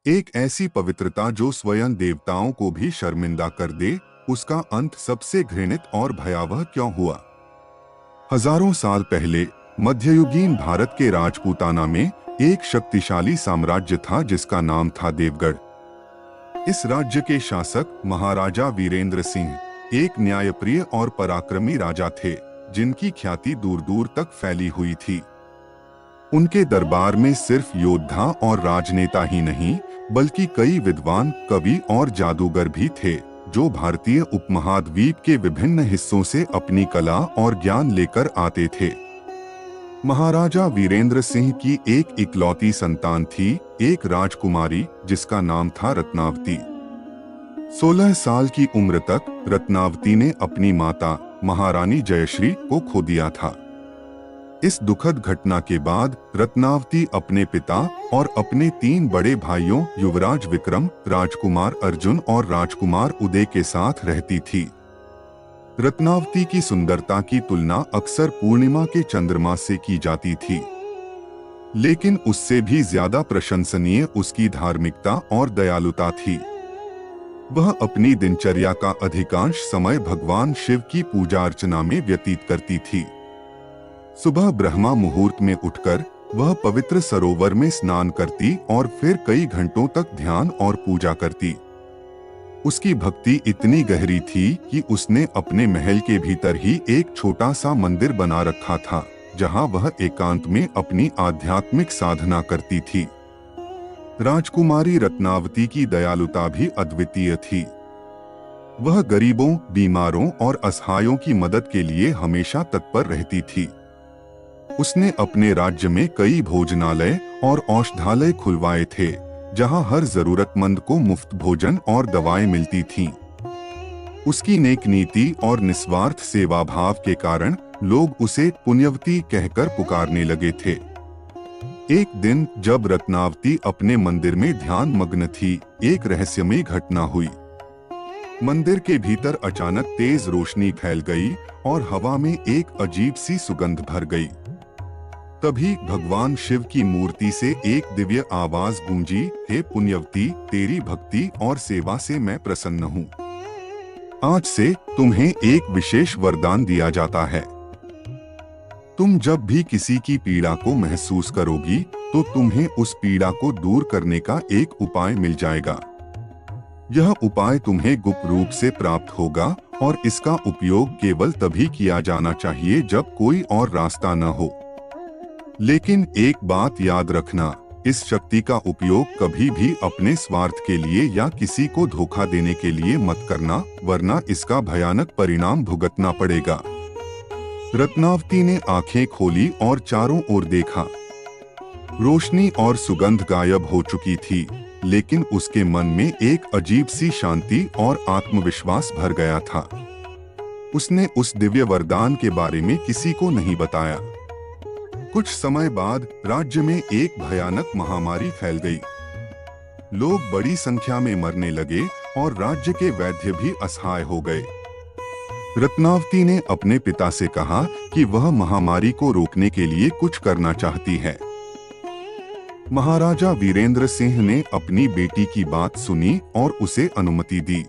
एक ऐसी पवित्रता जो स्वयं देवताओं को भी शर्मिंदा कर दे, उसका अंत सबसे घृणित और भयावह क्यों हुआ? हजारों साल पहले मध्ययुगीन भारत के राजपूताना में एक शक्तिशाली साम्राज्य था जिसका नाम था देवगढ़। इस राज्य के शासक महाराजा वीरेंद्र सिंह एक न्यायप्रिय और पराक्रमी राजा थे, जिनकी ख्याति दूर दूर तक फैली हुई थी। उनके दरबार में सिर्फ योद्धा और राजनेता ही नहीं, बल्कि कई विद्वान, कवि और जादूगर भी थे, जो भारतीय उपमहाद्वीप के विभिन्न हिस्सों से अपनी कला और ज्ञान लेकर आते थे। महाराजा वीरेंद्र सिंह की एक इकलौती संतान थी, एक राजकुमारी जिसका नाम था रत्नावती। 16 साल की उम्र तक रत्नावती ने अपनी माता महारानी जयश्री को खो दिया था। इस दुखद घटना के बाद रत्नावती अपने पिता और अपने 3 बड़े भाइयों युवराज विक्रम, राजकुमार अर्जुन और राजकुमार उदय के साथ रहती थी। रत्नावती की सुंदरता की तुलना अक्सर पूर्णिमा के चंद्रमा से की जाती थी, लेकिन उससे भी ज्यादा प्रशंसनीय उसकी धार्मिकता और दयालुता थी। वह अपनी दिनचर्या का अधिकांश समय भगवान शिव की पूजा अर्चना में व्यतीत करती थी। सुबह ब्रह्मा मुहूर्त में उठकर वह पवित्र सरोवर में स्नान करती और फिर कई घंटों तक ध्यान और पूजा करती। उसकी भक्ति इतनी गहरी थी कि उसने अपने महल के भीतर ही एक छोटा सा मंदिर बना रखा था, जहां वह एकांत में अपनी आध्यात्मिक साधना करती थी। राजकुमारी रत्नावती की दयालुता भी अद्वितीय थी। वह गरीबों, बीमारों और असहायों की मदद के लिए हमेशा तत्पर रहती थी। उसने अपने राज्य में कई भोजनालय और औषधालय खुलवाए थे, जहां हर जरूरतमंद को मुफ्त भोजन और दवाएं मिलती थीं। उसकी नेक नीति और निस्वार्थ सेवा भाव के कारण लोग उसे पुण्यवती कहकर पुकारने लगे थे। एक दिन जब रत्नावती अपने मंदिर में ध्यान मग्न थी, एक रहस्यमयी घटना हुई। मंदिर के भीतर अचानक तेज रोशनी फैल गई और हवा में एक अजीब सी सुगंध भर गई। तभी भगवान शिव की मूर्ति से एक दिव्य आवाज गूंजी, हे पुण्यवती, तेरी भक्ति और सेवा से मैं प्रसन्न हूँ। आज से तुम्हें एक विशेष वरदान दिया जाता है। तुम जब भी किसी की पीड़ा को महसूस करोगी, तो तुम्हें उस पीड़ा को दूर करने का एक उपाय मिल जाएगा। यह उपाय तुम्हें गुप्त रूप से प्राप्त होगा और इसका उपयोग केवल तभी किया जाना चाहिए जब कोई और रास्ता न हो। लेकिन एक बात याद रखना, इस शक्ति का उपयोग कभी भी अपने स्वार्थ के लिए या किसी को धोखा देने के लिए मत करना, वरना इसका भयानक परिणाम भुगतना पड़ेगा। रत्नावती ने आंखें खोली और चारों ओर देखा। रोशनी और सुगंध गायब हो चुकी थी, लेकिन उसके मन में एक अजीब सी शांति और आत्मविश्वास भर गया था। उसने उस दिव्य वरदान के बारे में किसी को नहीं बताया। कुछ समय बाद राज्य में एक भयानक महामारी फैल गई। लोग बड़ी संख्या में मरने लगे और राज्य के वैद्य भी असहाय हो गए। रत्नावती ने अपने पिता से कहा कि वह महामारी को रोकने के लिए कुछ करना चाहती है। महाराजा वीरेंद्र सिंह ने अपनी बेटी की बात सुनी और उसे अनुमति दी।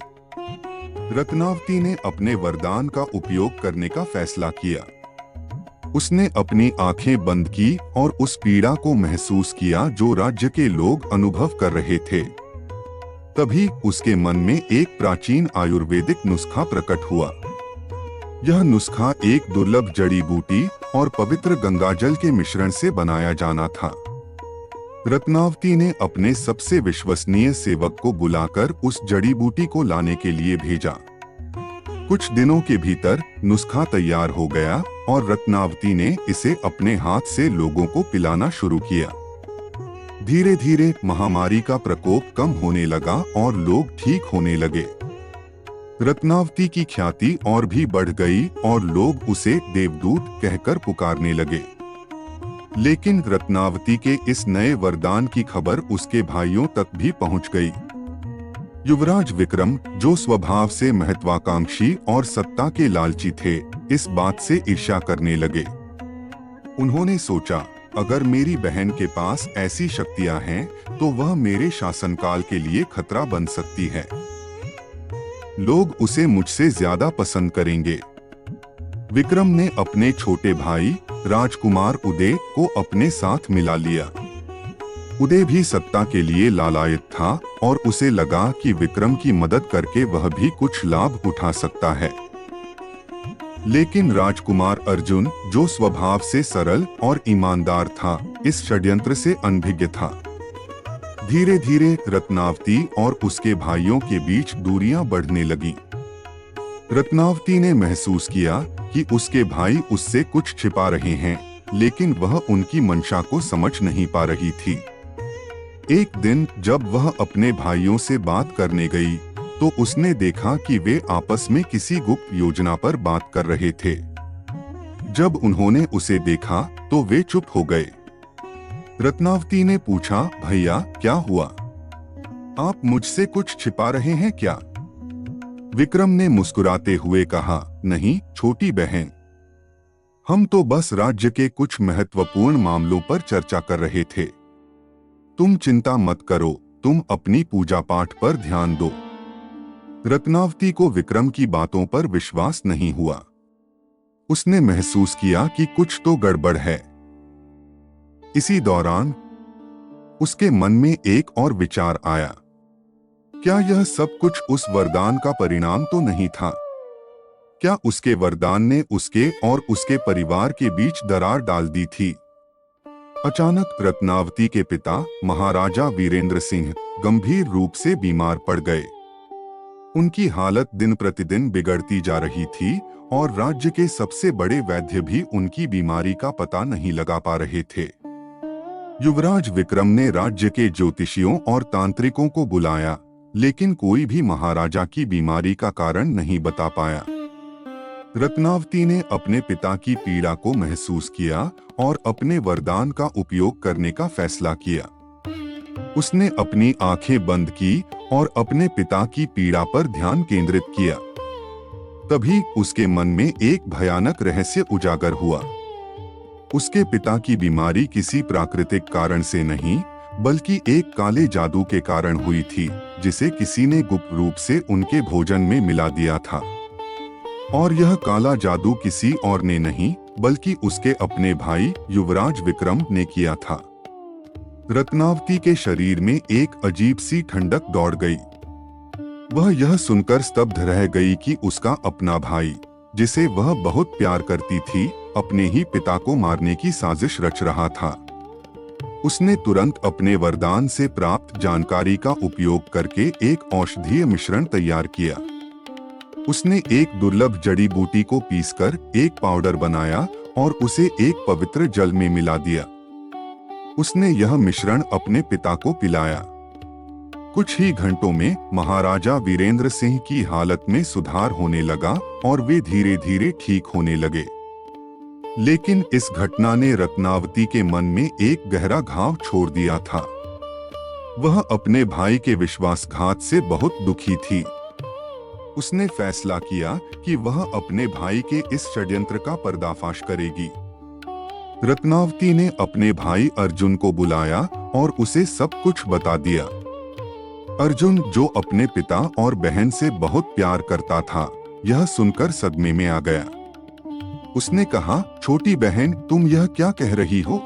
रत्नावती ने अपने वरदान का उपयोग करने का फैसला किया। उसने अपनी आंखें बंद की और उस पीड़ा को महसूस किया जो राज्य के लोग अनुभव कर रहे थे। तभी उसके मन में एक प्राचीन आयुर्वेदिक नुस्खा प्रकट हुआ। यह नुस्खा एक दुर्लभ जड़ी बूटी और पवित्र गंगाजल के मिश्रण से बनाया जाना था। रत्नावती ने अपने सबसे विश्वसनीय सेवक को बुलाकर उस जड़ी बूटी को लाने के लिए भेजा। कुछ दिनों के भीतर नुस्खा तैयार हो गया और रत्नावती ने इसे अपने हाथ से लोगों को पिलाना शुरू किया। धीरे धीरे महामारी का प्रकोप कम होने लगा और लोग ठीक होने लगे। रत्नावती की ख्याति और भी बढ़ गई और लोग उसे देवदूत कहकर पुकारने लगे। लेकिन रत्नावती के इस नए वरदान की खबर उसके भाइयों तक भी पहुंच गई। युवराज विक्रम, जो स्वभाव से महत्वाकांक्षी और सत्ता के लालची थे, इस बात से ईर्ष्या करने लगे। उन्होंने सोचा, अगर मेरी बहन के पास ऐसी शक्तियां हैं, तो वह मेरे शासनकाल के लिए खतरा बन सकती है। लोग उसे मुझसे ज्यादा पसंद करेंगे। विक्रम ने अपने छोटे भाई राजकुमार उदय को अपने साथ मिला लिया। उदय भी सत्ता के लिए लालायित था और उसे लगा कि विक्रम की मदद करके वह भी कुछ लाभ उठा सकता है। लेकिन राजकुमार अर्जुन, जो स्वभाव से सरल और ईमानदार था, इस षड्यंत्र से अनभिज्ञ था। धीरे धीरे रत्नावती और उसके भाइयों के बीच दूरियां बढ़ने लगीं। रत्नावती ने महसूस किया कि उसके भाई उससे कुछ छिपा रहे हैं, लेकिन वह उनकी मंशा को समझ नहीं पा रही थी। एक दिन जब वह अपने भाइयों से बात करने गई, तो उसने देखा कि वे आपस में किसी गुप्त योजना पर बात कर रहे थे। जब उन्होंने उसे देखा तो वे चुप हो गए। रत्नावती ने पूछा, भैया क्या हुआ? आप मुझसे कुछ छिपा रहे हैं क्या? विक्रम ने मुस्कुराते हुए कहा, नहीं छोटी बहन, हम तो बस राज्य के कुछ महत्वपूर्ण मामलों पर चर्चा कर रहे थे। तुम चिंता मत करो, तुम अपनी पूजा पाठ पर ध्यान दो। रत्नावती को विक्रम की बातों पर विश्वास नहीं हुआ। उसने महसूस किया कि कुछ तो गड़बड़ है। इसी दौरान उसके मन में एक और विचार आया। क्या यह सब कुछ उस वरदान का परिणाम तो नहीं था? क्या उसके वरदान ने उसके और उसके परिवार के बीच दरार डाल दी थी? अचानक रत्नावती के पिता महाराजा वीरेंद्र सिंह गंभीर रूप से बीमार पड़ गए। उनकी हालत दिन प्रतिदिन बिगड़ती जा रही थी और राज्य के सबसे बड़े वैद्य भी उनकी बीमारी का पता नहीं लगा पा रहे थे। युवराज विक्रम ने राज्य के ज्योतिषियों और तांत्रिकों को बुलाया, लेकिन कोई भी महाराजा की बीमारी का कारण नहीं बता पाया। रत्नावती ने अपने पिता की पीड़ा को महसूस किया और अपने वरदान का उपयोग करने का फैसला किया। उसने अपनी आंखें बंद की और अपने पिता की पीड़ा पर ध्यान केंद्रित किया। तभी उसके मन में एक भयानक रहस्य उजागर हुआ। उसके पिता की बीमारी किसी प्राकृतिक कारण से नहीं, बल्कि एक काले जादू के कारण हुई थी, जिसे किसी ने गुप्त रूप से उनके भोजन में मिला दिया था। और यह काला जादू किसी और ने नहीं, बल्कि उसके अपने भाई युवराज विक्रम ने किया था। रत्नावती के शरीर में एक अजीब सी ठंडक दौड़ गई। वह यह सुनकर स्तब्ध रह गई कि उसका अपना भाई, जिसे वह बहुत प्यार करती थी, अपने ही पिता को मारने की साजिश रच रहा था। उसने तुरंत अपने वरदान से प्राप्त जानकारी का उपयोग करके एक औषधीय मिश्रण तैयार किया। उसने एक दुर्लभ जड़ी बूटी को पीसकर एक पाउडर बनाया और उसे एक पवित्र जल में मिला दिया। उसने यह मिश्रण अपने पिता को पिलाया। कुछ ही घंटों में महाराजा वीरेंद्र सिंह की हालत में सुधार होने लगा और वे धीरे धीरे ठीक होने लगे। लेकिन इस घटना ने रत्नावती के मन में एक गहरा घाव छोड़ दिया था। वह अपने भाई के विश्वासघात से बहुत दुखी थी। उसने फैसला किया कि वह अपने भाई के इस षड्यंत्र का पर्दाफाश करेगी। रत्नावती ने अपने भाई अर्जुन को बुलाया और उसे सब कुछ बता दिया। अर्जुन, जो अपने पिता और बहन से बहुत प्यार करता था, यह सुनकर सदमे में आ गया। उसने कहा, छोटी बहन, तुम यह क्या कह रही हो?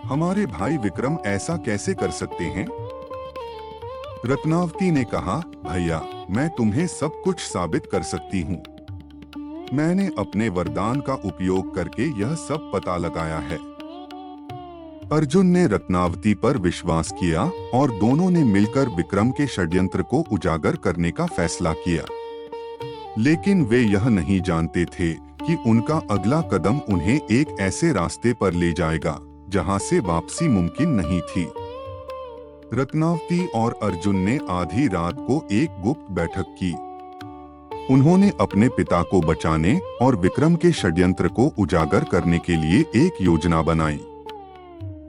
हमारे भाई विक्रम ऐसा कैसे कर सकते हैं? रत्नावती ने कहा, भैया, मैं तुम्हें सब कुछ साबित कर सकती हूँ। मैंने अपने वरदान का उपयोग करके यह सब पता लगाया है। अर्जुन ने रत्नावती पर विश्वास किया और दोनों ने मिलकर विक्रम के षड्यंत्र को उजागर करने का फैसला किया। लेकिन वे यह नहीं जानते थे कि उनका अगला कदम उन्हें एक ऐसे रास्ते पर ले जाएगा जहां से वापसी मुमकिन नहीं थी। रत्नावती और अर्जुन ने आधी रात को एक गुप्त बैठक की। उन्होंने अपने पिता को बचाने और विक्रम के षड्यंत्र को उजागर करने के लिए एक योजना बनाई।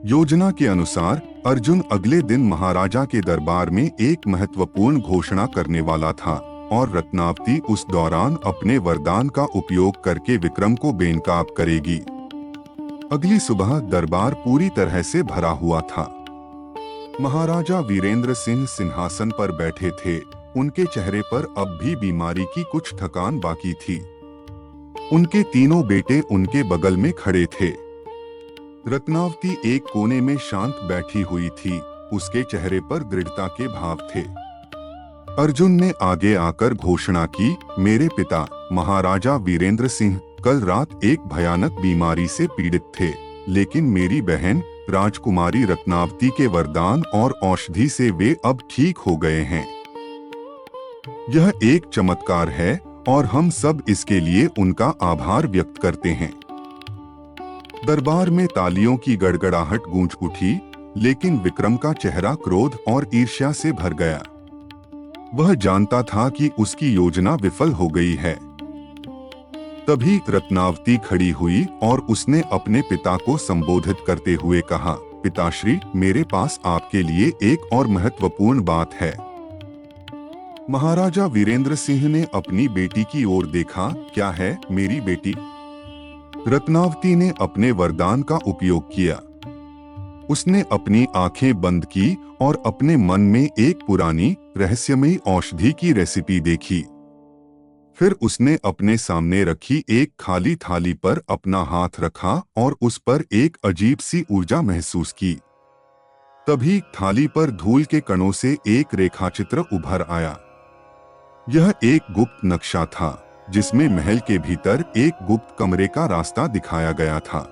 योजना के अनुसार अर्जुन अगले दिन महाराजा के दरबार में एक महत्वपूर्ण घोषणा करने वाला था और रत्नावती उस दौरान अपने वरदान का उपयोग करके विक्रम को बेनकाब करेगी। अगली सुबह दरबार पूरी तरह से भरा हुआ था। महाराजा वीरेंद्र सिंह सिंहासन पर बैठे थे। उनके चेहरे पर अब भी बीमारी की कुछ थकान बाकी थी। उनके तीनों बेटे उनके बगल में खड़े थे। रत्नावती एक कोने में शांत बैठी हुई थी। उसके चेहरे पर दृढ़ता के भाव थे। अर्जुन ने आगे आकर घोषणा की, मेरे पिता महाराजा वीरेंद्र सिंह कल रात एक भयानक बीमारी से पीड़ित थे, लेकिन मेरी बहन राजकुमारी रत्नावती के वरदान और औषधि से वे अब ठीक हो गए हैं। यह एक चमत्कार है और हम सब इसके लिए उनका आभार व्यक्त करते हैं। दरबार में तालियों की गड़गड़ाहट गूंज उठी, लेकिन विक्रम का चेहरा क्रोध और ईर्ष्या से भर गया। वह जानता था कि उसकी योजना विफल हो गई है। तभी रत्नावती खड़ी हुई और उसने अपने पिता को संबोधित करते हुए कहा, पिताश्री, मेरे पास आपके लिए एक और महत्वपूर्ण बात है। महाराजा वीरेंद्र सिंह ने अपनी बेटी की ओर देखा। क्या है मेरी बेटी? रत्नावती ने अपने वरदान का उपयोग किया। उसने अपनी आंखें बंद की और अपने मन में एक पुरानी रहस्यमयी औषधि की रेसिपी देखी। फिर उसने अपने सामने रखी एक खाली थाली पर अपना हाथ रखा और उस पर एक अजीब सी ऊर्जा महसूस की। तभी थाली पर धूल के कणों से एक रेखाचित्र उभर आया। यह एक गुप्त नक्शा था, जिसमें महल के भीतर एक गुप्त कमरे का रास्ता दिखाया गया था।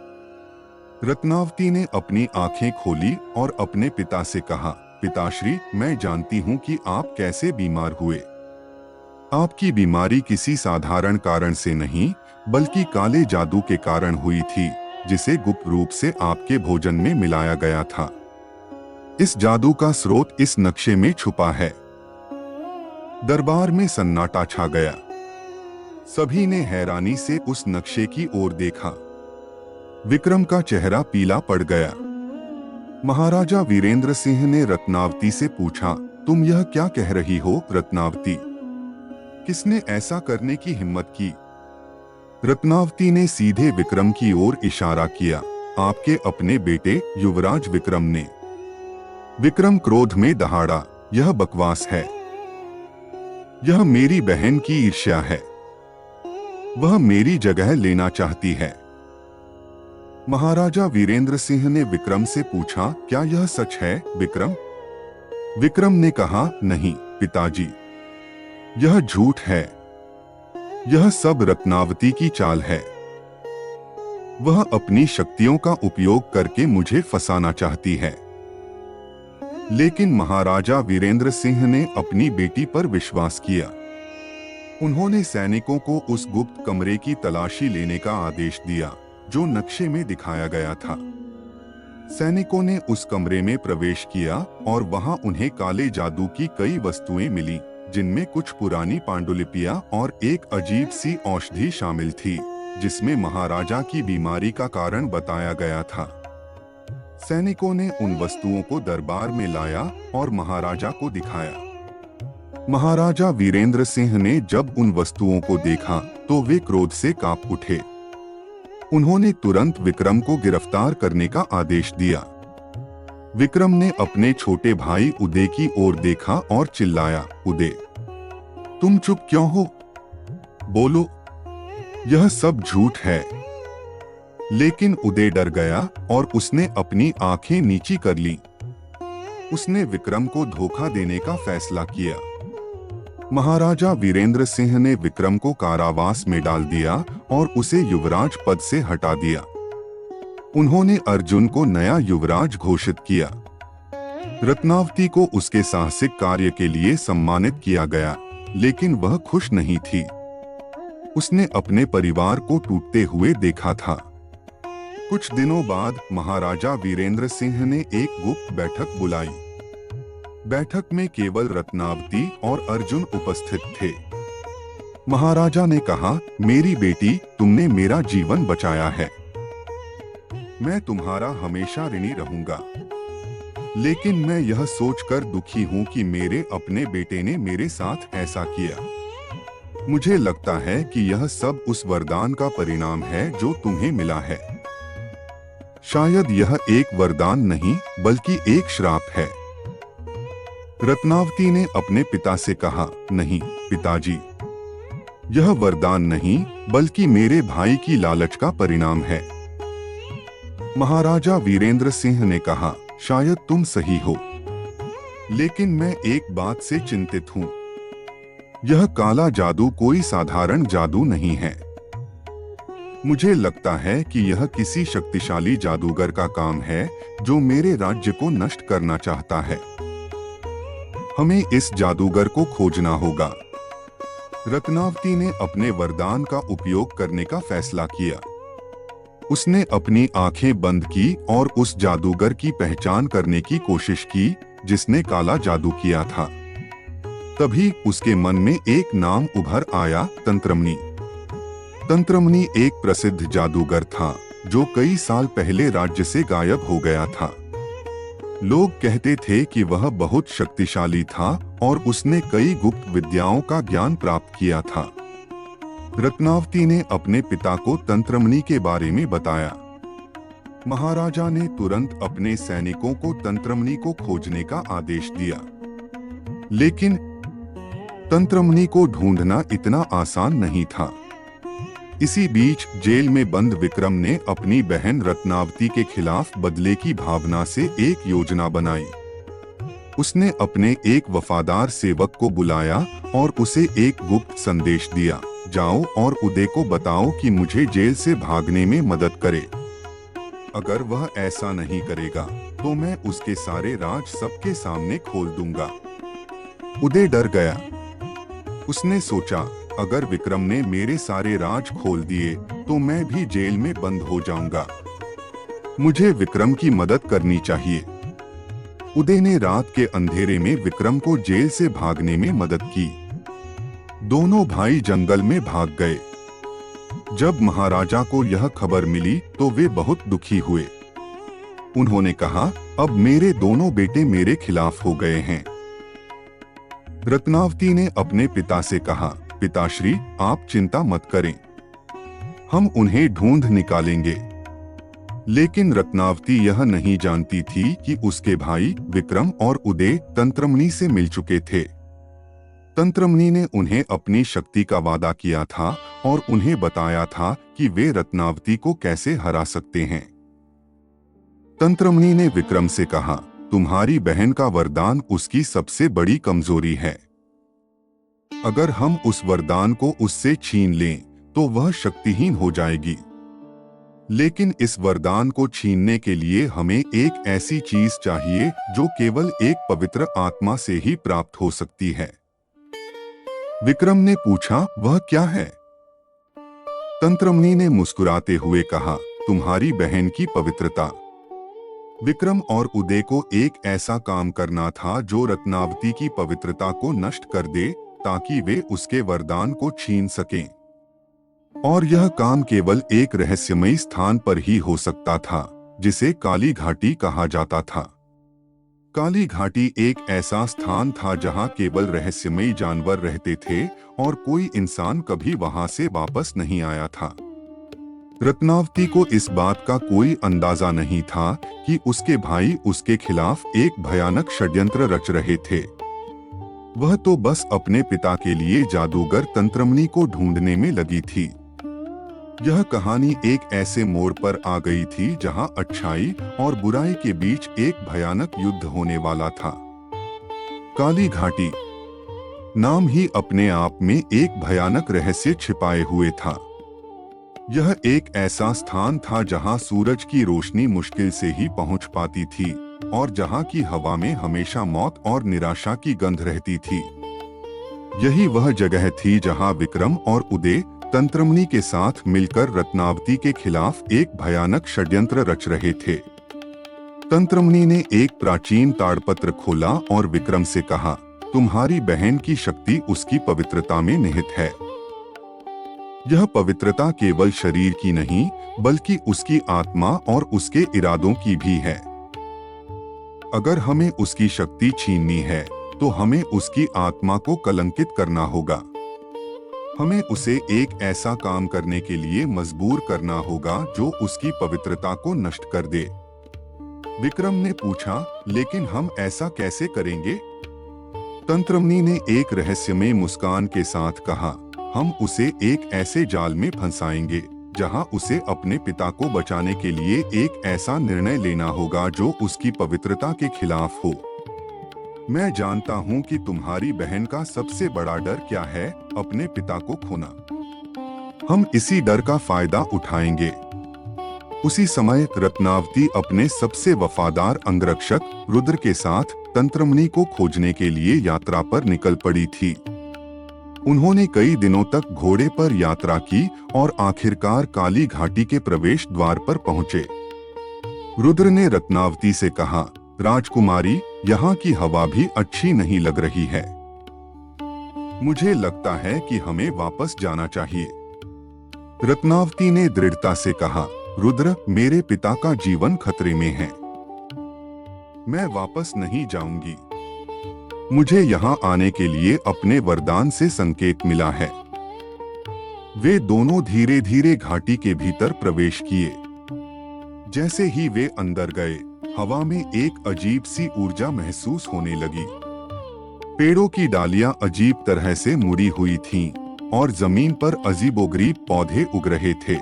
रत्नावती ने अपनी आंखें खोली और अपने पिता से कहा, पिताश्री, मैं जानती हूँ कि आप कैसे बीमार हुए। आपकी बीमारी किसी साधारण कारण से नहीं, बल्कि काले जादू के कारण हुई थी, जिसे गुप्त रूप से आपके भोजन में मिलाया गया था। इस जादू का स्रोत इस नक्शे में छुपा है। दरबार में सन्नाटा छा गया। सभी ने हैरानी से उस नक्शे की ओर देखा। विक्रम का चेहरा पीला पड़ गया। महाराजा वीरेंद्र सिंह ने रत्नावती से पूछा, तुम यह क्या कह रही हो रत्नावती? किसने ऐसा करने की हिम्मत की? रत्नावती ने सीधे विक्रम की ओर इशारा किया, आपके अपने बेटे युवराज विक्रम ने। विक्रम क्रोध में दहाड़ा, यह बकवास है। यह मेरी बहन की ईर्ष्या है। वह मेरी जगह लेना चाहती है। महाराजा वीरेंद्र सिंह ने विक्रम से पूछा, क्या यह सच है विक्रम? विक्रम ने कहा, नहीं पिताजी, यह झूठ है। यह सब रत्नावती की चाल है। वह अपनी शक्तियों का उपयोग करके मुझे फंसाना चाहती है। लेकिन महाराजा वीरेंद्र सिंह ने अपनी बेटी पर विश्वास किया। उन्होंने सैनिकों को उस गुप्त कमरे की तलाशी लेने का आदेश दिया, जो नक्शे में दिखाया गया था। सैनिकों ने उस कमरे में प्रवेश किया और वहां उन्हें काले जादू की कई वस्तुएं मिली, जिनमें कुछ पुरानी पांडुलिपियां और एक अजीब सी औषधि शामिल थी, जिसमें महाराजा की बीमारी का कारण बताया गया था। सैनिकों ने उन वस्तुओं को दरबार में लाया और महाराजा को दिखाया। महाराजा वीरेंद्र सिंह ने जब उन वस्तुओं को देखा तो वे क्रोध से कांप उठे। उन्होंने तुरंत विक्रम को गिरफ्तार करने का आदेश दिया। विक्रम ने अपने छोटे भाई उदय की ओर देखा और चिल्लाया, उदय, तुम चुप क्यों हो? बोलो, यह सब झूठ है। लेकिन उदय डर गया और उसने अपनी आंखें नीची कर ली। उसने विक्रम को धोखा देने का फैसला किया। महाराजा वीरेंद्र सिंह ने विक्रम को कारावास में डाल दिया और उसे युवराज पद से हटा दिया। उन्होंने अर्जुन को नया युवराज घोषित किया। रत्नावती को उसके साहसिक कार्य के लिए सम्मानित किया गया, लेकिन वह खुश नहीं थी। उसने अपने परिवार को टूटते हुए देखा था। कुछ दिनों बाद महाराजा वीरेंद्र सिंह ने एक गुप्त बैठक बुलाई। बैठक में केवल रत्नावती और अर्जुन उपस्थित थे। महाराजा ने कहा, मेरी बेटी, तुमने मेरा जीवन बचाया है। मैं तुम्हारा हमेशा ऋणी रहूंगा। लेकिन मैं यह सोचकर दुखी हूं कि मेरे अपने बेटे ने मेरे साथ ऐसा किया। मुझे लगता है कि यह सब उस वरदान का परिणाम है जो तुम्हें मिला है। शायद यह एक वरदान नहीं बल्कि एक श्राप है। रत्नावती ने अपने पिता से कहा, नहीं पिताजी, यह वरदान नहीं बल्कि मेरे भाई की लालच का परिणाम है। महाराजा वीरेंद्र सिंह ने कहा, शायद तुम सही हो, लेकिन मैं एक बात से चिंतित हूं। यह काला जादू कोई साधारण जादू नहीं है। मुझे लगता है कि यह किसी शक्तिशाली जादूगर का काम है जो मेरे राज्य को नष्ट करना चाहता है। हमें इस जादूगर को खोजना होगा। रत्नावती ने अपने वरदान का उपयोग करने का फैसला किया। उसने अपनी आंखें बंद की और उस जादूगर की पहचान करने की कोशिश की जिसने काला जादू किया था। तभी उसके मन में एक नाम उभर आया, तंत्रमणि। तंत्रमणि एक प्रसिद्ध जादूगर था जो कई साल पहले राज्य से गायब हो गया था। लोग कहते थे कि वह बहुत शक्तिशाली था और उसने कई गुप्त विद्याओं का ज्ञान प्राप्त किया था। रत्नावती ने अपने पिता को तंत्रमणि के बारे में बताया। महाराजा ने तुरंत अपने सैनिकों को तंत्रमणि को खोजने का आदेश दिया। लेकिन तंत्रमणि को ढूंढना इतना आसान नहीं था। इसी बीच जेल में बंद विक्रम ने अपनी बहन रत्नावती के खिलाफ बदले की भावना से एक योजना बनाई। उसने अपने एक वफादार सेवक को बुलाया और उसे एक गुप्त संदेश दिया, जाओ और उदय को बताओ कि मुझे जेल से भागने में मदद करे। अगर वह ऐसा नहीं करेगा तो मैं उसके सारे राज सबके सामने खोल दूंगा। उदय डर गया। उसने सोचा, अगर विक्रम ने मेरे सारे राज खोल दिए तो मैं भी जेल में बंद हो जाऊंगा। मुझे विक्रम की मदद करनी चाहिए। उदय ने रात के अंधेरे में विक्रम को जेल से भागने में मदद की। दोनों भाई जंगल में भाग गए। जब महाराजा को यह खबर मिली तो वे बहुत दुखी हुए। उन्होंने कहा, अब मेरे दोनों बेटे मेरे खिलाफ हो गए हैं। रत्नावती ने अपने पिता से कहा, पिताश्री, आप चिंता मत करें, हम उन्हें ढूंढ निकालेंगे। लेकिन रत्नावती यह नहीं जानती थी कि उसके भाई विक्रम और उदय तंत्रमणि से मिल चुके थे। तंत्रमणि ने उन्हें अपनी शक्ति का वादा किया था और उन्हें बताया था कि वे रत्नावती को कैसे हरा सकते हैं। तंत्रमणि ने विक्रम से कहा, तुम्हारी बहन का वरदान उसकी सबसे बड़ी कमजोरी है। अगर हम उस वरदान को उससे छीन लें तो वह शक्तिहीन हो जाएगी। लेकिन इस वरदान को छीनने के लिए हमें एक ऐसी चीज चाहिए जो केवल एक पवित्र आत्मा से ही प्राप्त हो सकती है। विक्रम ने पूछा, वह क्या है? तंत्रमणि ने मुस्कुराते हुए कहा, तुम्हारी बहन की पवित्रता। विक्रम और उदय को एक ऐसा काम करना था जो रत्नावती की पवित्रता को नष्ट कर दे ताकि वे उसके वरदान को छीन सकें। और यह काम केवल एक रहस्यमयी स्थान पर ही हो सकता था जिसे काली घाटी कहा जाता था। काली घाटी एक ऐसा स्थान था जहां केवल रहस्यमयी जानवर रहते थे और कोई इंसान कभी वहां से वापस नहीं आया था। रत्नावती को इस बात का कोई अंदाजा नहीं था कि उसके भाई उसके खिलाफ एक भयानक षड्यंत्र रच रहे थे। वह तो बस अपने पिता के लिए जादूगर तंत्रमणि को ढूंढने में लगी थी। यह कहानी एक ऐसे मोड़ पर आ गई थी जहां अच्छाई और बुराई के बीच एक भयानक युद्ध होने वाला था। काली घाटी नाम ही अपने आप में एक भयानक रहस्य छिपाए हुए था। यह एक ऐसा स्थान था जहां सूरज की रोशनी मुश्किल से ही पहुंच पाती थी और जहां की हवा में हमेशा मौत और निराशा की गंध रहती थी। यही वह जगह थी जहां विक्रम और उदय तंत्रमणि के साथ मिलकर रत्नावती के खिलाफ एक भयानक षड्यंत्र रच रहे थे। तंत्रमणि ने एक प्राचीन ताड़पत्र खोला और विक्रम से कहा, तुम्हारी बहन की शक्ति उसकी पवित्रता में निहित है। यह पवित्रता केवल शरीर की नहीं बल्कि उसकी आत्मा और उसके इरादों की भी है। अगर हमें उसकी शक्ति छीननी है तो हमें उसकी आत्मा को कलंकित करना होगा। हमें उसे एक ऐसा काम करने के लिए मजबूर करना होगा जो उसकी पवित्रता को नष्ट कर दे। विक्रम ने पूछा, लेकिन हम ऐसा कैसे करेंगे? तंत्रमणि ने एक रहस्यमय मुस्कान के साथ कहा, हम उसे एक ऐसे जाल में फंसाएंगे जहां उसे अपने पिता को बचाने के लिए एक ऐसा निर्णय लेना होगा जो उसकी पवित्रता के खिलाफ हो। मैं जानता हूं कि तुम्हारी बहन का सबसे बड़ा डर क्या है, अपने पिता को खोना। हम इसी डर का फायदा उठाएंगे। उसी समय रत्नावती अपने सबसे वफादार अंगरक्षक रुद्र के साथ तंत्रमणि को खोजने के लिए यात्रा पर निकल पड़ी थी। उन्होंने कई दिनों तक घोड़े पर यात्रा की और आखिरकार काली घाटी के प्रवेश द्वार पर पहुंचे। रुद्र ने रत्नावती से कहा, राजकुमारी, यहाँ की हवा भी अच्छी नहीं लग रही है। मुझे लगता है कि हमें वापस जाना चाहिए। रत्नावती ने दृढ़ता से कहा, रुद्र, मेरे पिता का जीवन खतरे में है। मैं वापस नहीं जाऊंगी। मुझे यहाँ आने के लिए अपने वरदान से संकेत मिला है। वे दोनों धीरे धीरे घाटी के भीतर प्रवेश किए। जैसे ही वे अंदर गए, हवा में एक अजीब सी ऊर्जा महसूस होने लगी। पेड़ों की डालियां अजीब तरह से मुड़ी हुई थीं और जमीन पर अजीबोगरीब पौधे उग रहे थे।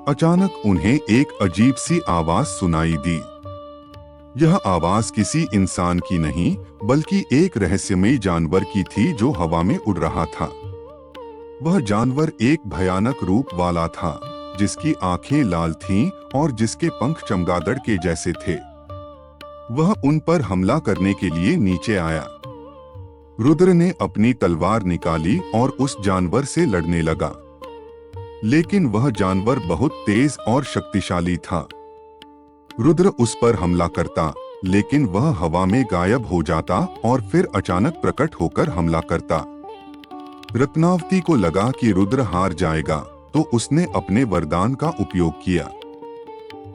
अचानक उन्हें एक अजीब सी आवाज सुनाई दी। यह आवाज किसी इंसान की नहीं, बल्कि एक रहस्यमयी जानवर की थी जो हवा में उड़ रहा था। वह जानवर एक भयानक रूप वाला था, जिसकी आंखें लाल थीं और जिसके पंख चमगादड़ के जैसे थे। वह उन पर हमला करने के लिए नीचे आया। रुद्र ने अपनी तलवार निकाली और उस जानवर से लड़ने लगा, लेकिन वह जानवर बहुत तेज और शक्तिशाली था। रुद्र उस पर हमला करता, लेकिन वह हवा में गायब हो जाता और फिर अचानक प्रकट होकर हमला करता। रत्नावती को लगा कि रुद्र हार जाएगा, तो उसने अपने वरदान का उपयोग किया।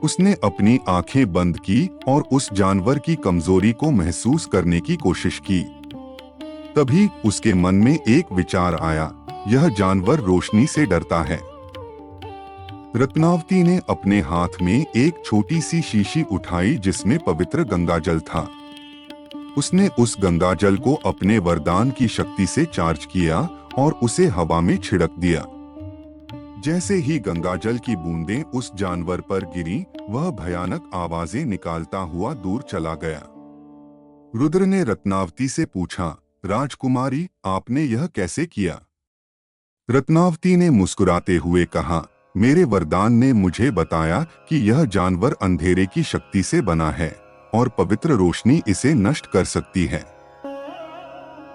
उसने अपनी आंखें बंद की और उस जानवर की कमजोरी को महसूस करने की कोशिश की। तभी उसके मन में एक विचार आया, यह जानवर रोशनी से डरता है। रत्नावती ने अपने हाथ में एक छोटी सी शीशी उठाई जिसमें पवित्र गंगाजल था। उसने उस गंगाजल को अपने वरदान की शक्ति से चार्ज किया और उसे हवा में छिड़क दिया। जैसे ही गंगाजल की बूंदें उस जानवर पर गिरी, वह भयानक आवाजें निकालता हुआ दूर चला गया। रुद्र ने रत्नावती से पूछा, राजकुमारी, आपने यह कैसे किया? रत्नावती ने मुस्कुराते हुए कहा, मेरे वरदान ने मुझे बताया कि यह जानवर अंधेरे की शक्ति से बना है और पवित्र रोशनी इसे नष्ट कर सकती है।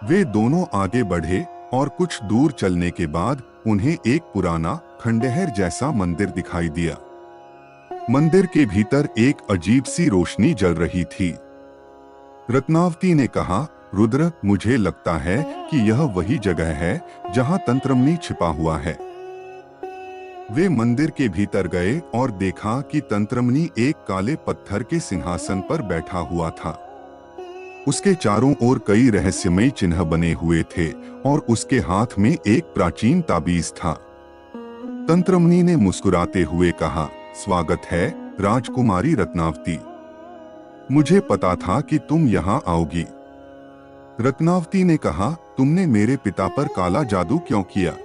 वे दोनों आगे बढ़े और कुछ दूर चलने के बाद उन्हें एक पुराना खंडहर जैसा मंदिर दिखाई दिया। मंदिर के भीतर एक अजीब सी रोशनी जल रही थी। रत्नावती ने कहा, रुद्र, मुझे लगता है कि यह वही जगह है जहां तंत्रमणि छिपा हुआ है। वे मंदिर के भीतर गए और देखा कि तंत्रमणि एक काले पत्थर के सिंहासन पर बैठा हुआ था। उसके चारों ओर कई रहस्यमय चिन्ह बने हुए थे और उसके हाथ में एक प्राचीन ताबीज था। तंत्रमणि ने मुस्कुराते हुए कहा, स्वागत है राजकुमारी रत्नावती। मुझे पता था कि तुम यहाँ आओगी। रत्नावती ने कहा, तुमने मेरे पिता पर काला जादू क्यों किया?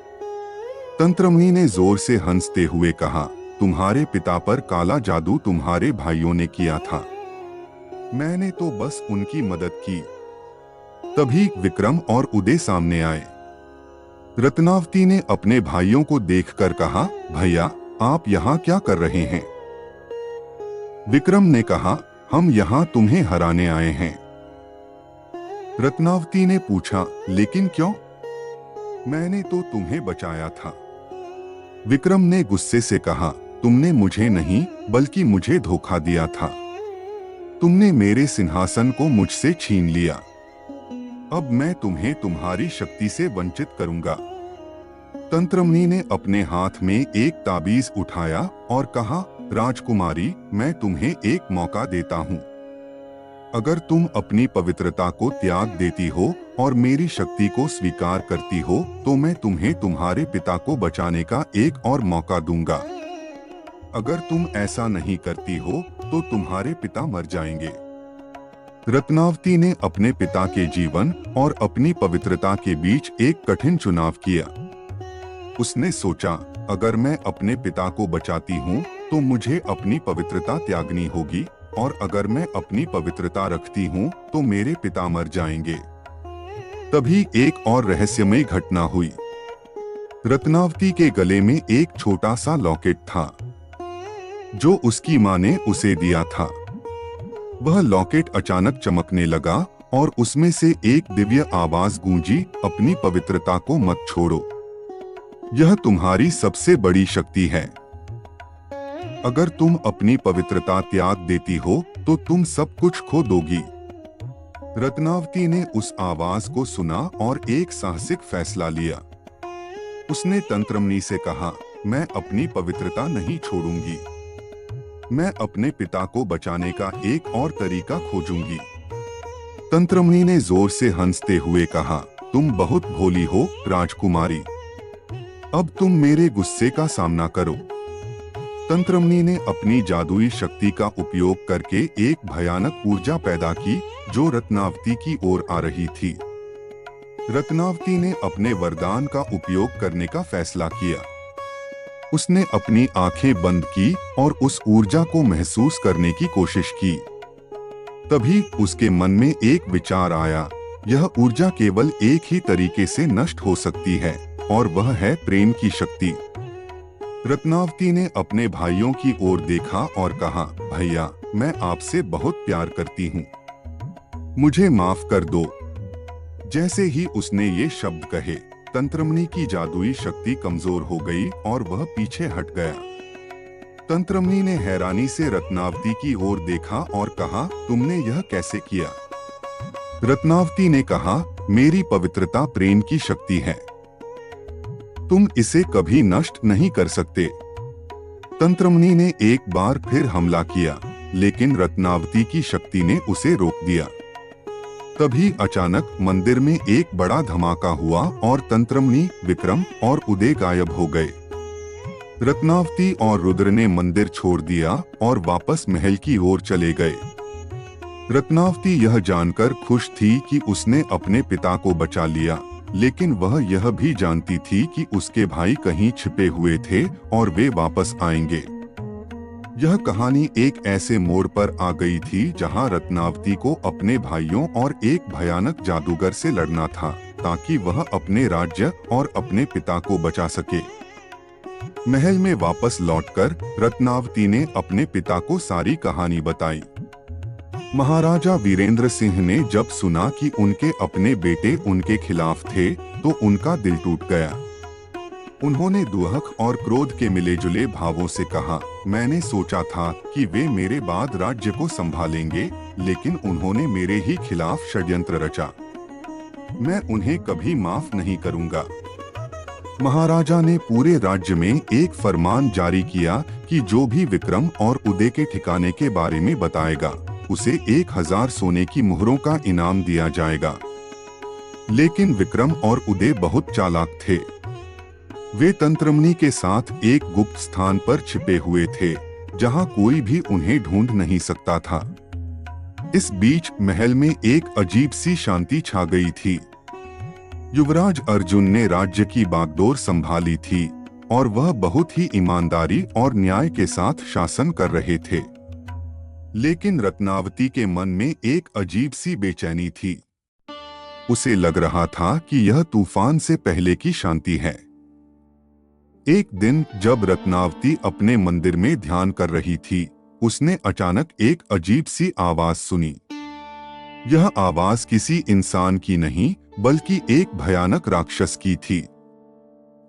तंत्रमणि ने जोर से हंसते हुए कहा, तुम्हारे पिता पर काला जादू तुम्हारे भाइयों ने किया था। मैंने तो बस उनकी मदद की। तभी विक्रम और उदय सामने आए। रत्नावती ने अपने भाइयों को देखकर कहा, भैया, आप यहाँ क्या कर रहे हैं? विक्रम ने कहा, हम यहाँ तुम्हें हराने आए हैं। रत्नावती ने पूछा, लेकिन क्यों? मैंने तो तुम्हें बचाया था। विक्रम ने गुस्से से कहा, तुमने मुझे नहीं बल्कि मुझे धोखा दिया था। तुमने मेरे सिंहासन को मुझसे छीन लिया। अब मैं तुम्हें तुम्हारी शक्ति से वंचित करूंगा। तंत्रमणि ने अपने हाथ में एक ताबीज उठाया और कहा, राजकुमारी, मैं तुम्हें एक मौका देता हूं। अगर तुम अपनी पवित्रता को त्याग देती हो और मेरी शक्ति को स्वीकार करती हो तो मैं तुम्हें तुम्हारे पिता को बचाने का एक और मौका दूंगा। अगर तुम ऐसा नहीं करती हो तो तुम्हारे पिता मर जाएंगे। रत्नावती ने अपने पिता के जीवन और अपनी पवित्रता के बीच एक कठिन चुनाव किया। उसने सोचा, अगर मैं अपने पिता को बचाती हूँ तो मुझे अपनी पवित्रता त्यागनी होगी, और अगर मैं अपनी पवित्रता रखती हूँ तो मेरे पिता मर जाएंगे। तभी एक और रहस्यमय घटना हुई। रत्नावती के गले में एक छोटा सा लॉकेट था जो उसकी माँ ने उसे दिया था। वह लॉकेट अचानक चमकने लगा और उसमें से एक दिव्य आवाज गूंजी, अपनी पवित्रता को मत छोड़ो, यह तुम्हारी सबसे बड़ी शक्ति है। अगर तुम अपनी पवित्रता त्याग देती हो तो तुम सब कुछ खो दोगी। रत्नावती ने उस आवाज को सुना और एक साहसिक फैसला लिया। उसने तंत्रमणि से कहा, मैं अपनी पवित्रता नहीं छोड़ूंगी। मैं अपने पिता को बचाने का एक और तरीका खोजूंगी। तंत्रमणि ने जोर से हंसते हुए कहा, तुम बहुत भोली हो राजकुमारी। अब तुम मेरे गुस्से का सामना करो। तंत्रमणि ने अपनी जादुई शक्ति का उपयोग करके एक भयानक ऊर्जा पैदा की जो रत्नावती की ओर आ रही थी। रत्नावती ने अपने वरदान का उपयोग करने का फैसला किया। उसने अपनी आंखें बंद की और उस ऊर्जा को महसूस करने की कोशिश की। तभी उसके मन में एक विचार आया, यह ऊर्जा केवल एक ही तरीके से नष्ट हो सकती है, और वह है प्रेम की शक्ति। रत्नावती ने अपने भाइयों की ओर देखा और कहा, भैया, मैं आपसे बहुत प्यार करती हूँ, मुझे माफ कर दो। जैसे ही उसने ये शब्द कहे, तंत्रमणि की जादुई शक्ति कमजोर हो गई और वह पीछे हट गया। तंत्रमणि ने हैरानी से रत्नावती की ओर देखा और कहा, तुमने यह कैसे किया? रत्नावती ने कहा, मेरी पवित्रता प्रेम की शक्ति है, तुम इसे कभी नष्ट नहीं कर सकते। तंत्रमणि ने एक बार फिर हमला किया, लेकिन रत्नावती की शक्ति ने उसे रोक दिया। तभी अचानक मंदिर में एक बड़ा धमाका हुआ और तंत्रमणि, विक्रम और उदय गायब हो गए। रत्नावती और रुद्र ने मंदिर छोड़ दिया और वापस महल की ओर चले गए। रत्नावती यह जानकर खुश थी कि उसने अपने पिता को बचा लिया, लेकिन वह यह भी जानती थी कि उसके भाई कहीं छिपे हुए थे और वे वापस आएंगे। यह कहानी एक ऐसे मोड़ पर आ गई थी जहां रत्नावती को अपने भाइयों और एक भयानक जादूगर से लड़ना था, ताकि वह अपने राज्य और अपने पिता को बचा सके। महल में वापस लौटकर रत्नावती ने अपने पिता को सारी कहानी बताई। महाराजा वीरेंद्र सिंह ने जब सुना कि उनके अपने बेटे उनके खिलाफ थे तो उनका दिल टूट गया। उन्होंने दुहक और क्रोध के मिले-जुले भावों से कहा, मैंने सोचा था कि वे मेरे बाद राज्य को संभालेंगे, लेकिन उन्होंने मेरे ही खिलाफ षड्यंत्र रचा। मैं उन्हें कभी माफ नहीं करूंगा। महाराजा ने पूरे राज्य में एक फरमान जारी किया कि जो भी विक्रम और उदय के ठिकाने के बारे में बताएगा, उसे 1000 सोने की मुहरों का इनाम दिया जाएगा। लेकिन विक्रम और उदय बहुत चालाक थे। वे तंत्रमणि के साथ एक गुप्त स्थान पर छिपे हुए थे, जहां कोई भी उन्हें ढूंढ नहीं सकता था। इस बीच महल में एक अजीब सी शांति छा गई थी। युवराज अर्जुन ने राज्य की बागडोर संभाली थी और वह बहुत ही ईमानदारी और न्याय के साथ शासन कर रहे थे। लेकिन रत्नावती के मन में एक अजीब सी बेचैनी थी। उसे लग रहा था कि यह तूफान से पहले की शांति है। एक दिन जब रत्नावती अपने मंदिर में ध्यान कर रही थी, उसने अचानक एक अजीब सी आवाज सुनी। यह आवाज किसी इंसान की नहीं, बल्कि एक भयानक राक्षस की थी।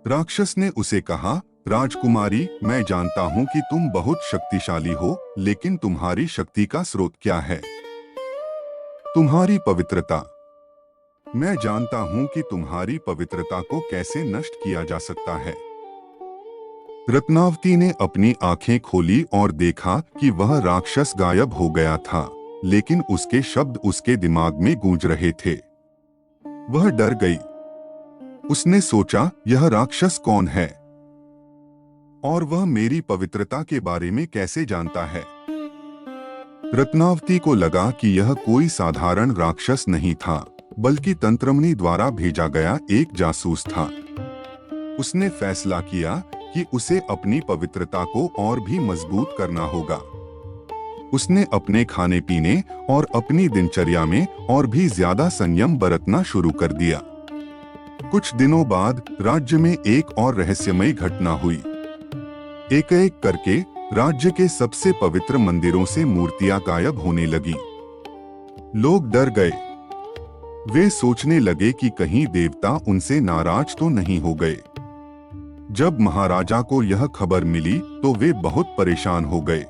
राक्षस ने उसे कहा, राजकुमारी, मैं जानता हूं कि तुम बहुत शक्तिशाली हो, लेकिन तुम्हारी शक्ति का स्रोत क्या है? तुम्हारी पवित्रता। मैं जानता हूं कि तुम्हारी पवित्रता को कैसे नष्ट किया जा सकता है। रत्नावती ने अपनी आंखें खोली और देखा कि वह राक्षस गायब हो गया था लेकिन उसके शब्द उसके दिमाग में गूंज रहे थे। वह डर गई। उसने सोचा, यह राक्षस कौन है और वह मेरी पवित्रता के बारे में कैसे जानता है। रत्नावती को लगा कि यह कोई साधारण राक्षस नहीं था, बल्कि तंत्रमणि द्वारा भेजा गया एक जासूस था। उसने फैसला किया कि उसे अपनी पवित्रता को और भी मजबूत करना होगा। उसने अपने खाने पीने और अपनी दिनचर्या में और भी ज्यादा संयम बरतना शुरू कर दिया। कुछ दिनों बाद राज्य में एक और रहस्यमयी घटना हुई। एक एक करके राज्य के सबसे पवित्र मंदिरों से मूर्तियां गायब होने लगी। लोग डर गए। वे सोचने लगे कि कहीं देवता उनसे नाराज तो नहीं हो गए। जब महाराजा को यह खबर मिली तो वे बहुत परेशान हो गए।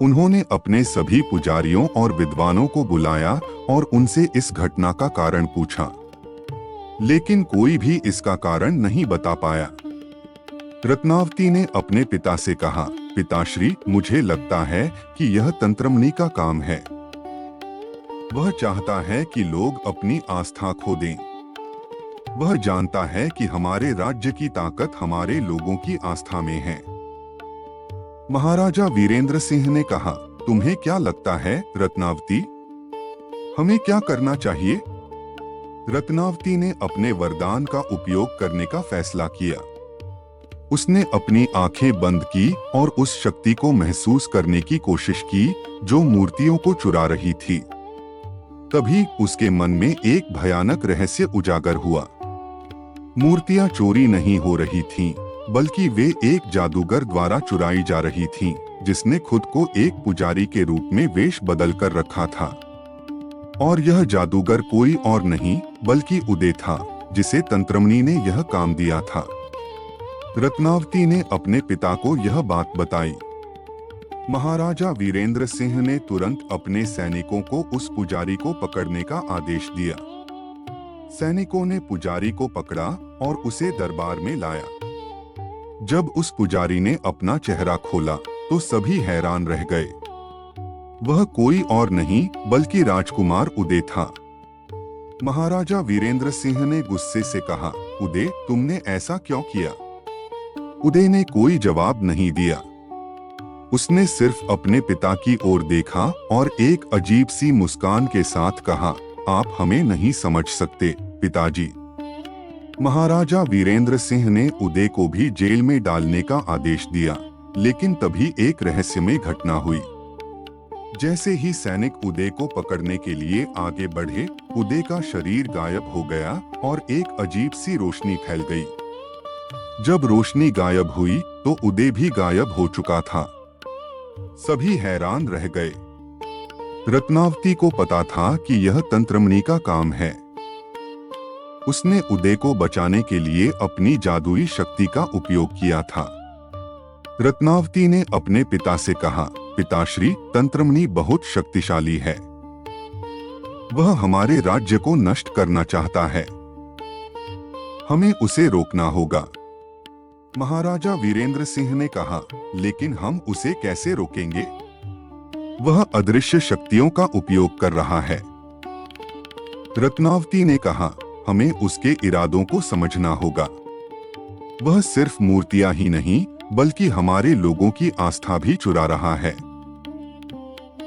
उन्होंने अपने सभी पुजारियों और विद्वानों को बुलाया और उनसे इस घटना का कारण पूछा, लेकिन कोई भी इसका कारण नहीं बता पाया। रत्नावती ने अपने पिता से कहा, पिताश्री, मुझे लगता है कि यह तंत्रमणि का काम है। वह चाहता है कि लोग अपनी आस्था खो दें। वह जानता है कि हमारे राज्य की ताकत हमारे लोगों की आस्था में है। महाराजा वीरेंद्र सिंह ने कहा, तुम्हें क्या लगता है रत्नावती, हमें क्या करना चाहिए? रत्नावती ने अपने वरदान का उपयोग करने का फैसला किया। उसने अपनी आंखें बंद की और उस शक्ति को महसूस करने की कोशिश की जो मूर्तियों को चुरा रही थी। तभी उसके मन में एक भयानक रहस्य उजागर हुआ। मूर्तियां चोरी नहीं हो रही थीं, बल्कि वे एक जादूगर द्वारा चुराई जा रही थीं, जिसने खुद को एक पुजारी के रूप में वेश बदल कर रखा था। और यह जादूगर कोई और नहीं बल्कि उदय था, जिसे तंत्रमणि ने यह काम दिया था। रत्नावती ने अपने पिता को यह बात बताई। महाराजा वीरेंद्र सिंह ने तुरंत अपने सैनिकों को उस पुजारी को पकड़ने का आदेश दिया। सैनिकों ने पुजारी को पकड़ा और उसे दरबार में लाया। जब उस पुजारी ने अपना चेहरा खोला तो सभी हैरान रह गए। वह कोई और नहीं बल्कि राजकुमार उदय था। महाराजा वीरेंद्र सिंह ने गुस्से से कहा, उदय, तुमने ऐसा क्यों किया? उदय ने कोई जवाब नहीं दिया। उसने सिर्फ अपने पिता की ओर देखा और एक अजीब सी मुस्कान के साथ कहा, आप हमें नहीं समझ सकते पिताजी। महाराजा वीरेंद्र सिंह ने उदय को भी जेल में डालने का आदेश दिया, लेकिन तभी एक रहस्यमय घटना हुई। जैसे ही सैनिक उदय को पकड़ने के लिए आगे बढ़े, उदय का शरीर गायब हो गया और एक अजीब सी रोशनी फैल गई। जब रोशनी गायब हुई तो उदय भी गायब हो चुका था। सभी हैरान रह गए। रत्नावती को पता था कि यह तंत्रमणि का काम है। उसने उदय को बचाने के लिए अपनी जादुई शक्ति का उपयोग किया था। रत्नावती ने अपने पिता से कहा, पिताश्री, तंत्रमणि बहुत शक्तिशाली है। वह हमारे राज्य को नष्ट करना चाहता है। हमें उसे रोकना होगा। महाराजा वीरेंद्र सिंह ने कहा, लेकिन हम उसे कैसे रोकेंगे? वह अदृश्य शक्तियों का उपयोग कर रहा है। रत्नावती ने कहा, हमें उसके इरादों को समझना होगा। वह सिर्फ मूर्तियां ही नहीं बल्कि हमारे लोगों की आस्था भी चुरा रहा है।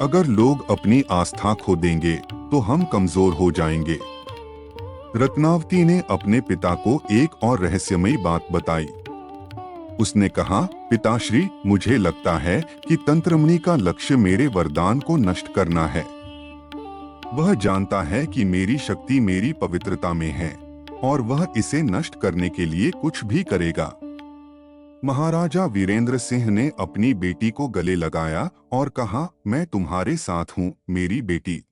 अगर लोग अपनी आस्था खो देंगे तो हम कमजोर हो जाएंगे। रत्नावती ने अपने पिता को एक और रहस्यमयी बात बताई। उसने कहा, पिताश्री, मुझे लगता है कि तंत्रमणि का लक्ष्य मेरे वरदान को नष्ट करना है। वह जानता है कि मेरी शक्ति मेरी पवित्रता में है और वह इसे नष्ट करने के लिए कुछ भी करेगा। महाराजा वीरेंद्र सिंह ने अपनी बेटी को गले लगाया और कहा, मैं तुम्हारे साथ हूं मेरी बेटी।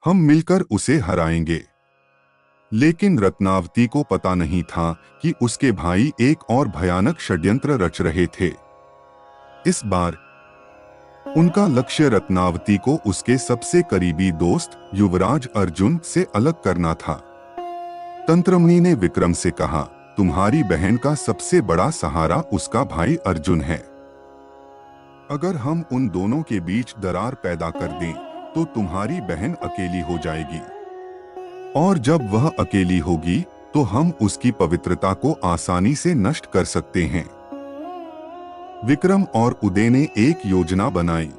हम मिलकर उसे हराएंगे। लेकिन रत्नावती को पता नहीं था कि उसके भाई एक और भयानक षड्यंत्र रच रहे थे। इस बार उनका लक्ष्य रत्नावती को उसके सबसे करीबी दोस्त युवराज अर्जुन से अलग करना था। तंत्रमणि ने विक्रम से कहा, तुम्हारी बहन का सबसे बड़ा सहारा उसका भाई अर्जुन है। अगर हम उन दोनों के बीच दरार पैदा कर दें तो तुम्हारी बहन अकेली हो जाएगी, और जब वह अकेली होगी तो हम उसकी पवित्रता को आसानी से नष्ट कर सकते हैं। विक्रम और उदय ने एक योजना बनाई।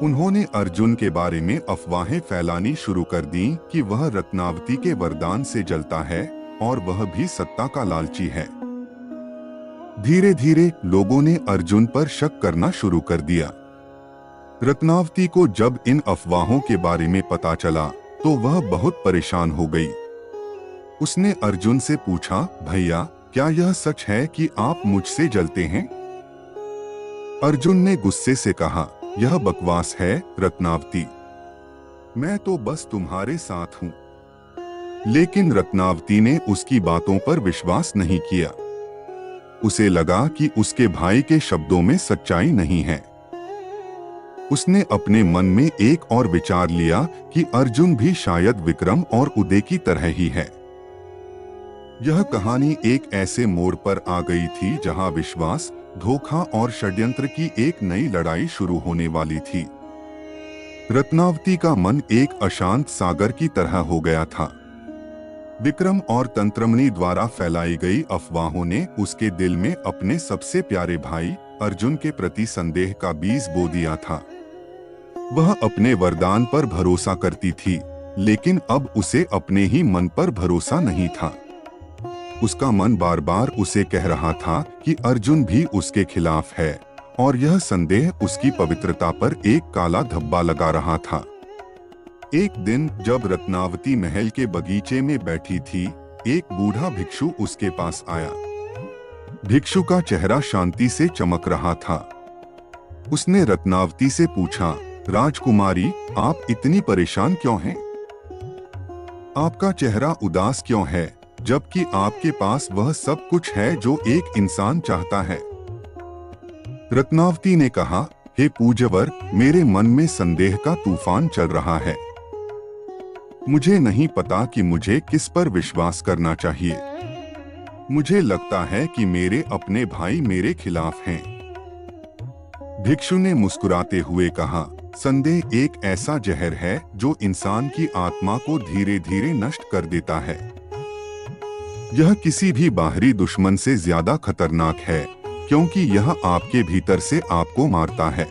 उन्होंने अर्जुन के बारे में अफवाहें फैलानी शुरू कर दी कि वह रत्नावती के वरदान से जलता है और वह भी सत्ता का लालची है। धीरे धीरे लोगों ने अर्जुन पर शक करना शुरू कर दिया। रत्नावती को जब इन अफवाहों के बारे में पता चला तो वह बहुत परेशान हो गई। उसने अर्जुन से पूछा, भैया क्या यह सच है कि आप मुझसे जलते हैं? अर्जुन ने गुस्से से कहा, यह बकवास है रत्नावती, मैं तो बस तुम्हारे साथ हूं। लेकिन रत्नावती ने उसकी बातों पर विश्वास नहीं किया। उसे लगा कि उसके भाई के शब्दों में सच्चाई नहीं है। उसने अपने मन में एक और विचार लिया कि अर्जुन भी शायद विक्रम और उदय की तरह ही है। यह कहानी एक ऐसे मोड़ पर आ गई थी जहां विश्वास, धोखा और षड्यंत्र की एक नई लड़ाई शुरू होने वाली थी। रत्नावती का मन एक अशांत सागर की तरह हो गया था। विक्रम और तंत्रमणि द्वारा फैलाई गई अफवाहों ने उसके दिल में अपने सबसे प्यारे भाई अर्जुन के प्रति संदेह का बीज बो दिया था। वह अपने वरदान पर भरोसा करती थी, लेकिन अब उसे अपने ही मन पर भरोसा नहीं था। उसका मन बार बार उसे कह रहा था कि अर्जुन भी उसके खिलाफ है, और यह संदेह उसकी पवित्रता पर एक काला धब्बा लगा रहा था। एक दिन जब रत्नावती महल के बगीचे में बैठी थी, एक बूढ़ा भिक्षु उसके पास आया। भिक्षु का चेहरा शांति से चमक रहा था। उसने रत्नावती से पूछा, राजकुमारी, आप इतनी परेशान क्यों हैं? आपका चेहरा उदास क्यों है, जबकि आपके पास वह सब कुछ है जो एक इंसान चाहता है? रत्नावती ने कहा, हे पूज्यवर, मेरे मन में संदेह का तूफान चल रहा है। मुझे नहीं पता कि मुझे किस पर विश्वास करना चाहिए। मुझे लगता है कि मेरे अपने भाई मेरे खिलाफ हैं। भिक्षु ने मुस्कुराते हुए कहा, संदेह एक ऐसा जहर है जो इंसान की आत्मा को धीरे धीरे नष्ट कर देता है। यह किसी भी बाहरी दुश्मन से ज्यादा खतरनाक है, क्योंकि यह आपके भीतर से आपको मारता है।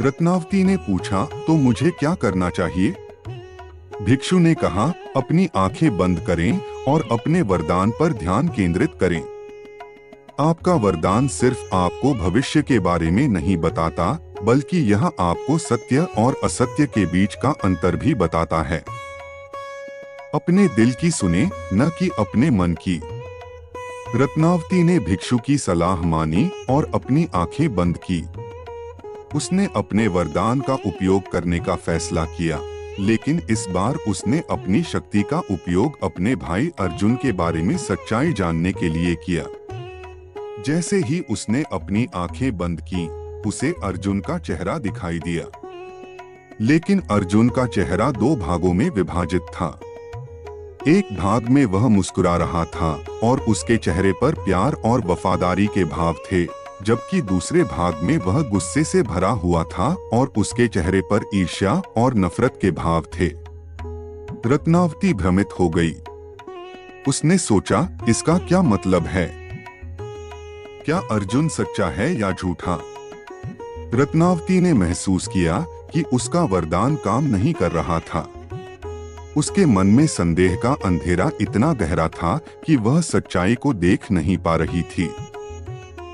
रत्नावती ने पूछा, तो मुझे क्या करना चाहिए? भिक्षु ने कहा, अपनी आंखें बंद करें और अपने वरदान पर ध्यान केंद्रित करें। आपका वरदान सिर्फ आपको भविष्य के बारे में नहीं बताता, बल्कि यह आपको सत्य और असत्य के बीच का अंतर भी बताता है। अपने दिल की सुने, न कि अपने मन की। रत्नावती ने भिक्षु की सलाह मानी और अपनी आंखें बंद की। उसने अपने वरदान का उपयोग करने का फैसला किया, लेकिन इस बार उसने अपनी शक्ति का उपयोग अपने भाई अर्जुन के बारे में सच्चाई जानने के लिए किया। जैसे ही उसने अपनी आंखें बंद की, उसे अर्जुन का चेहरा दिखाई दिया। लेकिन अर्जुन का चेहरा दो भागों में विभाजित था। एक भाग में वह मुस्कुरा रहा था और उसके चेहरे पर प्यार और वफादारी के भाव थे, जबकि दूसरे भाग में वह गुस्से से भरा हुआ था और उसके चेहरे पर ईर्ष्या और नफरत के भाव थे। रत्नावती भ्रमित हो गई। उसने सोचा, इसका क्या मतलब है? क्या अर्जुन सच्चा है या झूठा? रत्नावती ने महसूस किया कि उसका वरदान काम नहीं कर रहा था। उसके मन में संदेह का अंधेरा इतना गहरा था कि वह सच्चाई को देख नहीं पा रही थी।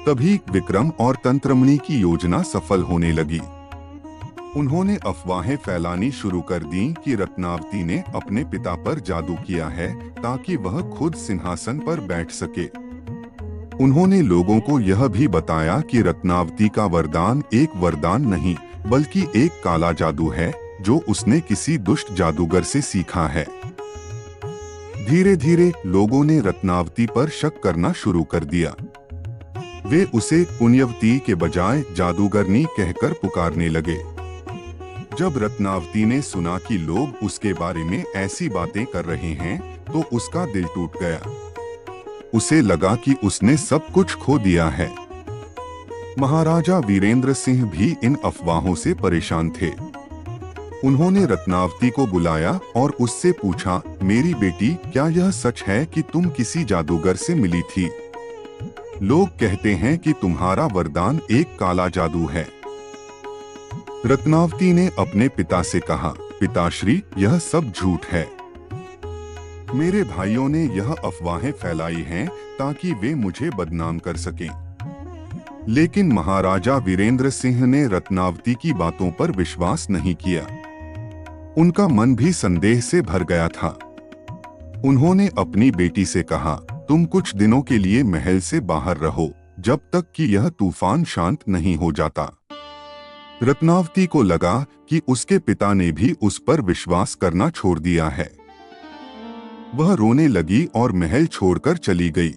तभी विक्रम और तंत्रमणि की योजना सफल होने लगी। उन्होंने अफवाहें फैलानी शुरू कर दी कि रत्नावती ने अपने पिता पर जादू किया है ताकि वह खुद सिंहासन पर बैठ सके। उन्होंने लोगों को यह भी बताया कि रत्नावती का वरदान एक वरदान नहीं, बल्कि एक काला जादू है जो उसने किसी दुष्ट जादूगर से सीखा है। धीरे धीरे लोगों ने रत्नावती पर शक करना शुरू कर दिया। वे उसे पुण्यवती के बजाय जादूगरनी कहकर पुकारने लगे। जब रत्नावती ने सुना कि लोग उसके बारे में ऐसी बातें कर रहे हैं, तो उसका दिल टूट गया। उसे लगा कि उसने सब कुछ खो दिया है। महाराजा वीरेंद्र सिंह भी इन अफवाहों से परेशान थे। उन्होंने रत्नावती को बुलाया और उससे पूछा, मेरी बेटी, क्या यह सच है कि तुम किसी जादूगर से मिली थी? लोग कहते हैं कि तुम्हारा वरदान एक काला जादू है। रत्नावती ने अपने पिता से कहा, पिताश्री, यह सब झूठ है। मेरे भाइयों ने यह अफवाहें फैलाई हैं ताकि वे मुझे बदनाम कर सकें। लेकिन महाराजा वीरेंद्र सिंह ने रत्नावती की बातों पर विश्वास नहीं किया। उनका मन भी संदेह से भर गया था। उन्होंने अपनी बेटी से कहा, तुम कुछ दिनों के लिए महल से बाहर रहो, जब तक कि यह तूफान शांत नहीं हो जाता। रत्नावती को लगा कि उसके पिता ने भी उस पर विश्वास करना छोड़ दिया है। वह रोने लगी और महल छोड़कर चली गई।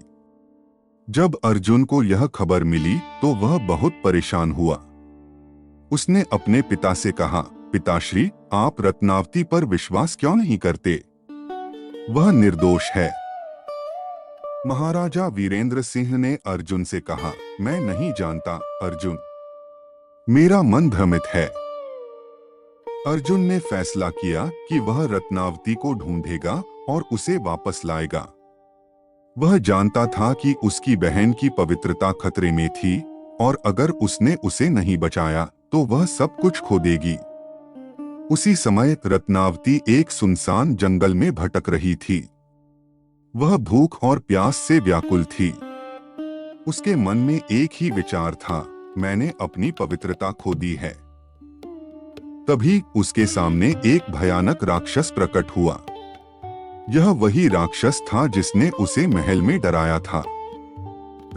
जब अर्जुन को यह खबर मिली तो वह बहुत परेशान हुआ। उसने अपने पिता से कहा, पिताश्री, आप रत्नावती पर विश्वास क्यों नहीं करते? वह निर्दोष है। महाराजा वीरेंद्र सिंह ने अर्जुन से कहा, मैं नहीं जानता अर्जुन, मेरा मन भ्रमित है। अर्जुन ने फैसला किया कि वह रत्नावती को ढूंढेगा और उसे वापस लाएगा। वह जानता था कि उसकी बहन की पवित्रता खतरे में थी और अगर उसने उसे नहीं बचाया तो वह सब कुछ खो देगी। उसी समय रत्नावती एक सुनसान जंगल में भटक रही थी। वह भूख और प्यास से व्याकुल थी। उसके मन में एक ही विचार था, मैंने अपनी पवित्रता खो दी है। तभी उसके सामने एक भयानक राक्षस प्रकट हुआ। यह वही राक्षस था जिसने उसे महल में डराया था।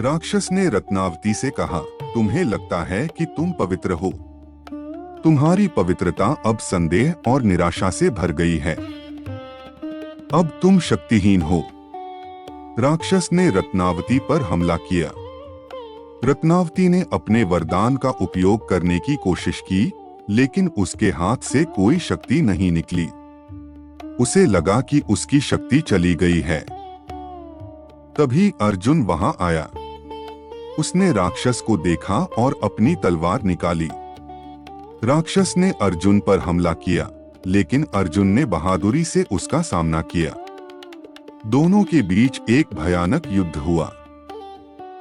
राक्षस ने रत्नावती से कहा, तुम्हें लगता है कि तुम पवित्र हो? तुम्हारी पवित्रता अब संदेह और निराशा से भर गई है। अब तुम शक्तिहीन हो। राक्षस ने रत्नावती पर हमला किया। रत्नावती ने अपने वरदान का उपयोग करने की कोशिश की, लेकिन उसके हाथ से कोई शक्ति नहीं निकली। उसे लगा कि उसकी शक्ति चली गई है। तभी अर्जुन वहां आया। उसने राक्षस को देखा और अपनी तलवार निकाली। राक्षस ने अर्जुन पर हमला किया, लेकिन अर्जुन ने बहादुरी से उसका सामना किया। दोनों के बीच एक भयानक युद्ध हुआ।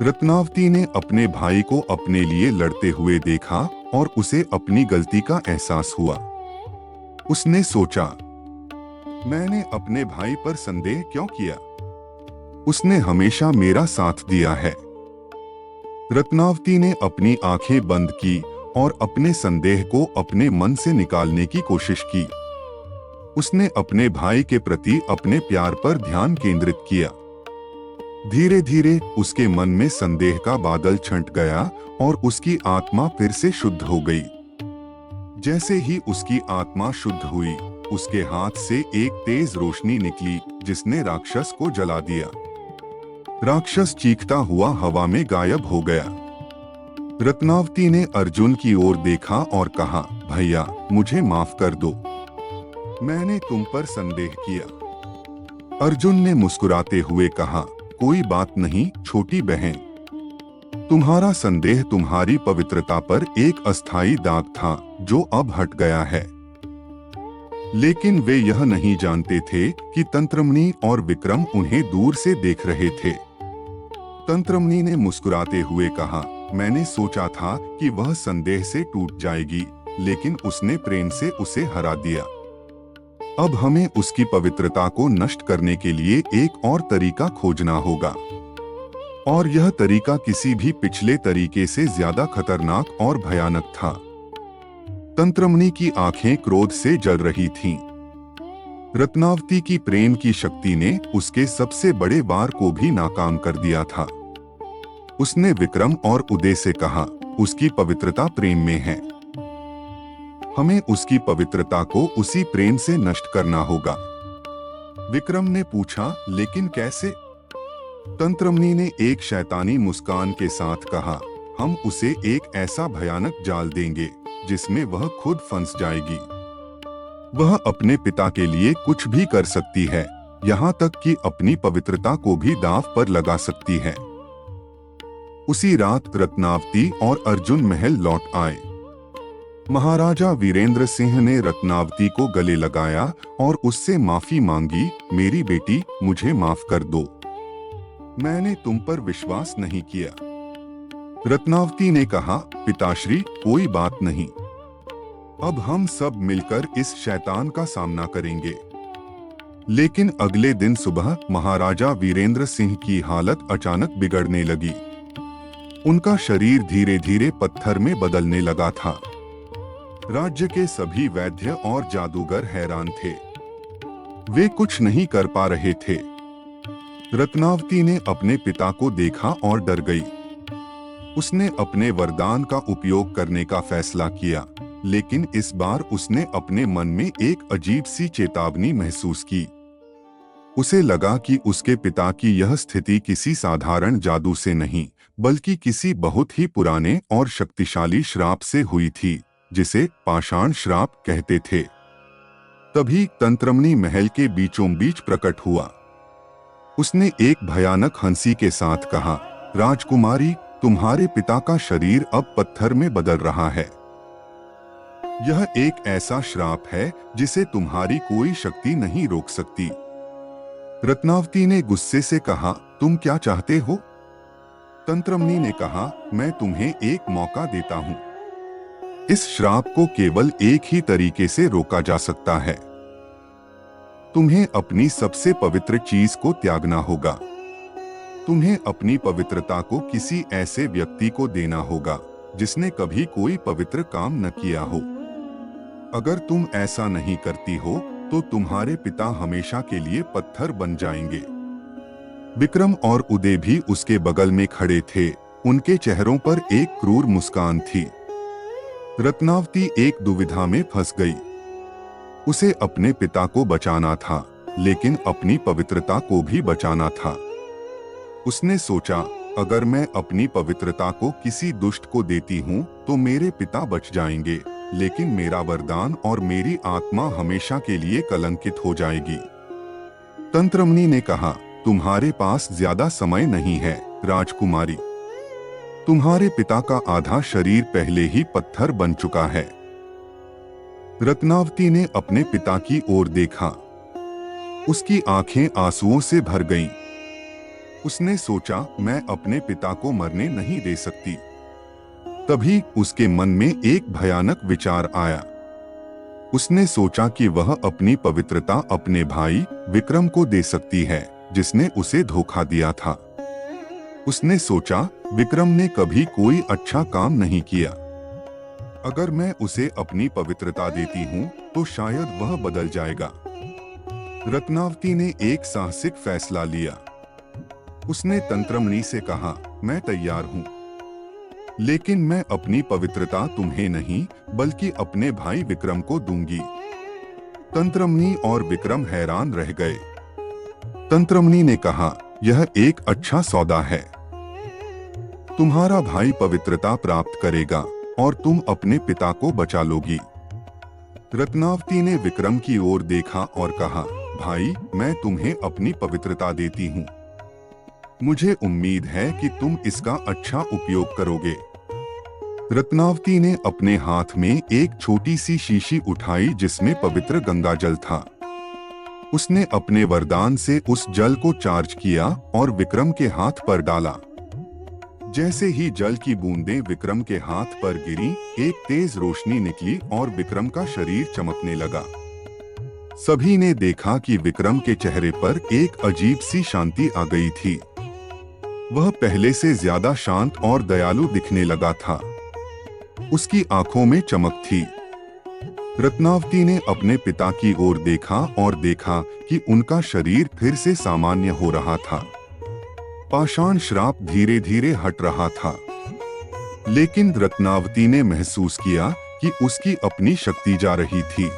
रत्नावती ने अपने भाई को अपने लिए लड़ते हुए देखा और उसे अपनी गलती का एहसास हुआ। उसने सोचा, मैंने अपने भाई पर संदेह क्यों किया? उसने हमेशा मेरा साथ दिया है। रत्नावती ने अपनी आंखें बंद की और अपने संदेह को अपने मन से निकालने की कोशिश की। उसने अपने भाई के प्रति अपने प्यार पर ध्यान केंद्रित किया। धीरे धीरे उसके मन में संदेह का बादल छंट गया और उसकी आत्मा फिर से शुद्ध हो गई। जैसे ही उसकी आत्मा शुद्ध हुई, उसके हाथ से एक तेज रोशनी निकली जिसने राक्षस को जला दिया। राक्षस चीखता हुआ हवा में गायब हो गया। रत्नावती ने अर्जुन की ओर देखा और कहा, भैया, मुझे माफ कर दो, मैंने तुम पर संदेह किया। अर्जुन ने मुस्कुराते हुए कहा, कोई बात नहीं छोटी बहन, तुम्हारा संदेह तुम्हारी पवित्रता पर एक अस्थायी दाग था जो अब हट गया है। लेकिन वे यह नहीं जानते थे कि तंत्रमणि और विक्रम उन्हें दूर से देख रहे थे। तंत्रमणि ने मुस्कुराते हुए कहा, मैंने सोचा था कि वह संदेह से टूट जाएगी, लेकिन उसने प्रेम से उसे हरा दिया। अब हमें उसकी पवित्रता को नष्ट करने के लिए एक और तरीका खोजना होगा, और यह तरीका किसी भी पिछले तरीके से ज्यादा खतरनाक और भयानक था। तंत्रमणि की आंखें क्रोध से जल रही थीं। रत्नावती की प्रेम की शक्ति ने उसके सबसे बड़े वार को भी नाकाम कर दिया था। उसने विक्रम और उदय से कहा, उसकी पवित्रता प्रेम में है, हमें उसकी पवित्रता को उसी प्रेम से नष्ट करना होगा। विक्रम ने पूछा, लेकिन कैसे? तंत्रमणि ने एक शैतानी मुस्कान के साथ कहा, हम उसे एक ऐसा भयानक जाल देंगे जिसमें वह खुद फंस जाएगी। वह अपने पिता के लिए कुछ भी कर सकती है, यहाँ तक कि अपनी पवित्रता को भी दांव पर लगा सकती है। उसी रात रत्नावती और अर्जुन महल लौट आए। महाराजा वीरेंद्र सिंह ने रत्नावती को गले लगाया और उससे माफी मांगी। मेरी बेटी, मुझे माफ कर दो, मैंने तुम पर विश्वास नहीं किया। रत्नावती ने कहा, पिताश्री कोई बात नहीं, अब हम सब मिलकर इस शैतान का सामना करेंगे। लेकिन अगले दिन सुबह महाराजा वीरेंद्र सिंह की हालत अचानक बिगड़ने लगी। उनका शरीर धीरे धीरे पत्थर में बदलने लगा था। राज्य के सभी वैद्य और जादूगर हैरान थे। वे कुछ नहीं कर पा रहे थे। रत्नावती ने अपने पिता को देखा और डर गई। उसने अपने वरदान का उपयोग करने का फैसला किया, लेकिन इस बार उसने अपने मन में एक अजीब सी चेतावनी महसूस की। उसे लगा कि उसके पिता की यह स्थिति किसी साधारण जादू से नहीं, बल्कि किसी बहुत ही पुराने और शक्तिशाली श्राप से हुई थी, जिसे पाषाण श्राप कहते थे। तभी तंत्रमणि महल के बीचों बीच प्रकट हुआ। उसने एक भयानक हंसी के साथ कहा, राजकुमारी, तुम्हारे पिता का शरीर अब पत्थर में बदल रहा है। यह एक ऐसा श्राप है जिसे तुम्हारी कोई शक्ति नहीं रोक सकती। रत्नावती ने गुस्से से कहा, तुम क्या चाहते हो? तंत्रमणि ने कहा, मैं तुम्हें एक मौका देता हूं। इस श्राप को केवल एक ही तरीके से रोका जा सकता है। तुम्हें अपनी सबसे पवित्र चीज को त्यागना होगा। तुम्हें अपनी पवित्रता को किसी ऐसे व्यक्ति को देना होगा जिसने कभी कोई पवित्र काम न किया हो। अगर तुम ऐसा नहीं करती हो तो तुम्हारे पिता हमेशा के लिए पत्थर बन जाएंगे। विक्रम और उदय भी उसके बगल में खड़े थे। उनके चेहरों पर एक क्रूर मुस्कान थी। रत्नावती एक दुविधा में फंस गई। उसे अपने पिता को बचाना था, लेकिन अपनी पवित्रता को भी बचाना था। उसने सोचा, अगर मैं अपनी पवित्रता को किसी दुष्ट को देती हूँ तो मेरे पिता बच जाएंगे, लेकिन मेरा वरदान और मेरी आत्मा हमेशा के लिए कलंकित हो जाएगी। तंत्रमणि ने कहा, तुम्हारे पास ज्यादा समय नहीं है राजकुमारी। तुम्हारे पिता का आधा शरीर पहले ही पत्थर बन चुका है। रत्नावती ने अपने पिता की ओर देखा। उसकी आंखें आंसुओं से भर गईं। उसने सोचा, मैं अपने पिता को मरने नहीं दे सकती। तभी उसके मन में एक भयानक विचार आया। उसने सोचा कि वह अपनी पवित्रता अपने भाई विक्रम को दे सकती है, जिसने उसे धोखा दिया था। उसने सोचा, विक्रम ने कभी कोई अच्छा काम नहीं किया। अगर मैं उसे अपनी पवित्रता देती हूँ तो शायद वह बदल जाएगा। रत्नावती ने एक साहसिक फैसला लिया। उसने तंत्रमणि से कहा, मैं तैयार हूँ, लेकिन मैं अपनी पवित्रता तुम्हें नहीं बल्कि अपने भाई विक्रम को दूंगी। तंत्रमणि और विक्रम हैरान रह गए। तंत्रमणि ने कहा, यह एक अच्छा सौदा है। तुम्हारा भाई पवित्रता प्राप्त करेगा और तुम अपने पिता को बचा लोगी। रत्नावती ने विक्रम की ओर देखा और कहा, भाई, मैं तुम्हें अपनी पवित्रता देती हूँ। मुझे उम्मीद है कि तुम इसका अच्छा उपयोग करोगे। रत्नावती ने अपने हाथ में एक छोटी सी शीशी उठाई जिसमें पवित्र गंगा जल था। उसने अपने वरदान से उस जल को चार्ज किया और विक्रम के हाथ पर डाला। जैसे ही जल की बूंदें विक्रम के हाथ पर गिरी, एक तेज रोशनी निकली और विक्रम का शरीर चमकने लगा। सभी ने देखा कि विक्रम के चेहरे पर एक अजीब सी शांति आ गई थी। वह पहले से ज्यादा शांत और दयालु दिखने लगा था। उसकी आंखों में चमक थी। रत्नावती ने अपने पिता की ओर देखा और देखा कि उनका शरीर फिर से सामान्य हो रहा था। पाषाण श्राप धीरे धीरे हट रहा था, लेकिन रत्नावती ने महसूस किया कि उसकी अपनी शक्ति जा रही थी।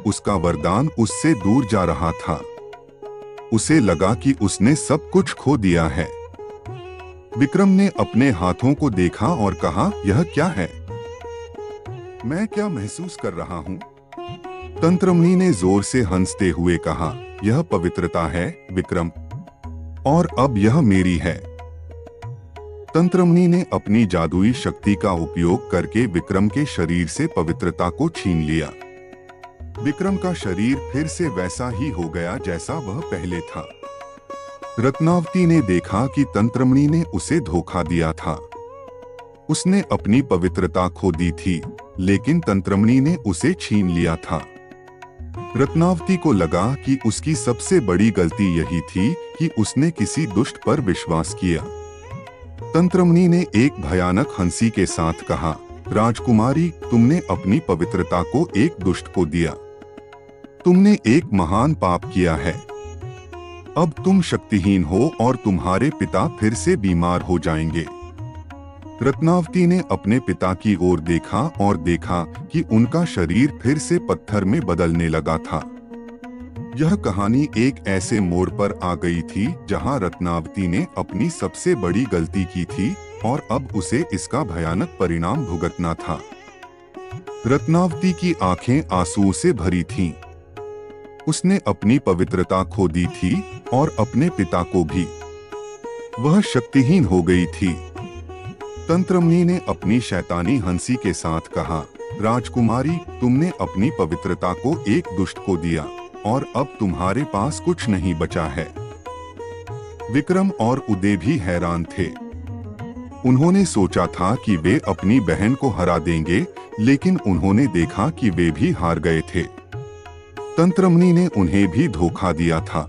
उसका वरदान उससे दूर जा रहा था। उसे लगा कि उसने सब कुछ खो दिया है। विक्रम ने अपने हाथों को देखा और कहा, यह क्या है? मैं क्या महसूस कर रहा हूँ? तंत्रमणि ने जोर से हंसते हुए कहा, यह पवित्रता है विक्रम, और अब यह मेरी है। तंत्रमणि ने अपनी जादुई शक्ति का उपयोग करके विक्रम के शरीर से पवित्रता को छीन लिया। विक्रम का शरीर फिर से वैसा ही हो गया जैसा वह पहले था। रत्नावती ने देखा कि तंत्रमणि ने उसे धोखा दिया था। उसने अपनी पवित्रता खो दी थी, लेकिन तंत्रमणि ने उसे छीन लिया था। रत्नावती को लगा कि उसकी सबसे बड़ी गलती यही थी कि उसने किसी दुष्ट पर विश्वास किया। तंत्रमणि ने एक भयानक हंसी के साथ कहा, राजकुमारी, तुमने अपनी पवित्रता को एक दुष्ट को दिया। तुमने एक महान पाप किया है। अब तुम शक्तिहीन हो और तुम्हारे पिता फिर से बीमार हो जाएंगे। रत्नावती ने अपने पिता की ओर देखा और देखा कि उनका शरीर फिर से पत्थर में बदलने लगा था। यह कहानी एक ऐसे मोड़ पर आ गई थी जहां रत्नावती ने अपनी सबसे बड़ी गलती की थी और अब उसे इसका भयानक परिणाम भुगतना था। रत्नावती की आंखें आंसू से भरी थीं। उसने अपनी पवित्रता खो दी थी और अपने पिता को भी। वह शक्तिहीन हो गई थी। तंत्रमणि ने अपनी शैतानी हंसी के साथ कहा, राजकुमारी, तुमने अपनी पवित्रता को एक दुष्ट को दिया और अब तुम्हारे पास कुछ नहीं बचा है। विक्रम और उदय भी हैरान थे। उन्होंने सोचा था कि वे अपनी बहन को हरा देंगे, लेकिन उन्होंने देखा कि वे भी हार गए थे। तंत्रमणि ने उन्हें भी धोखा दिया था।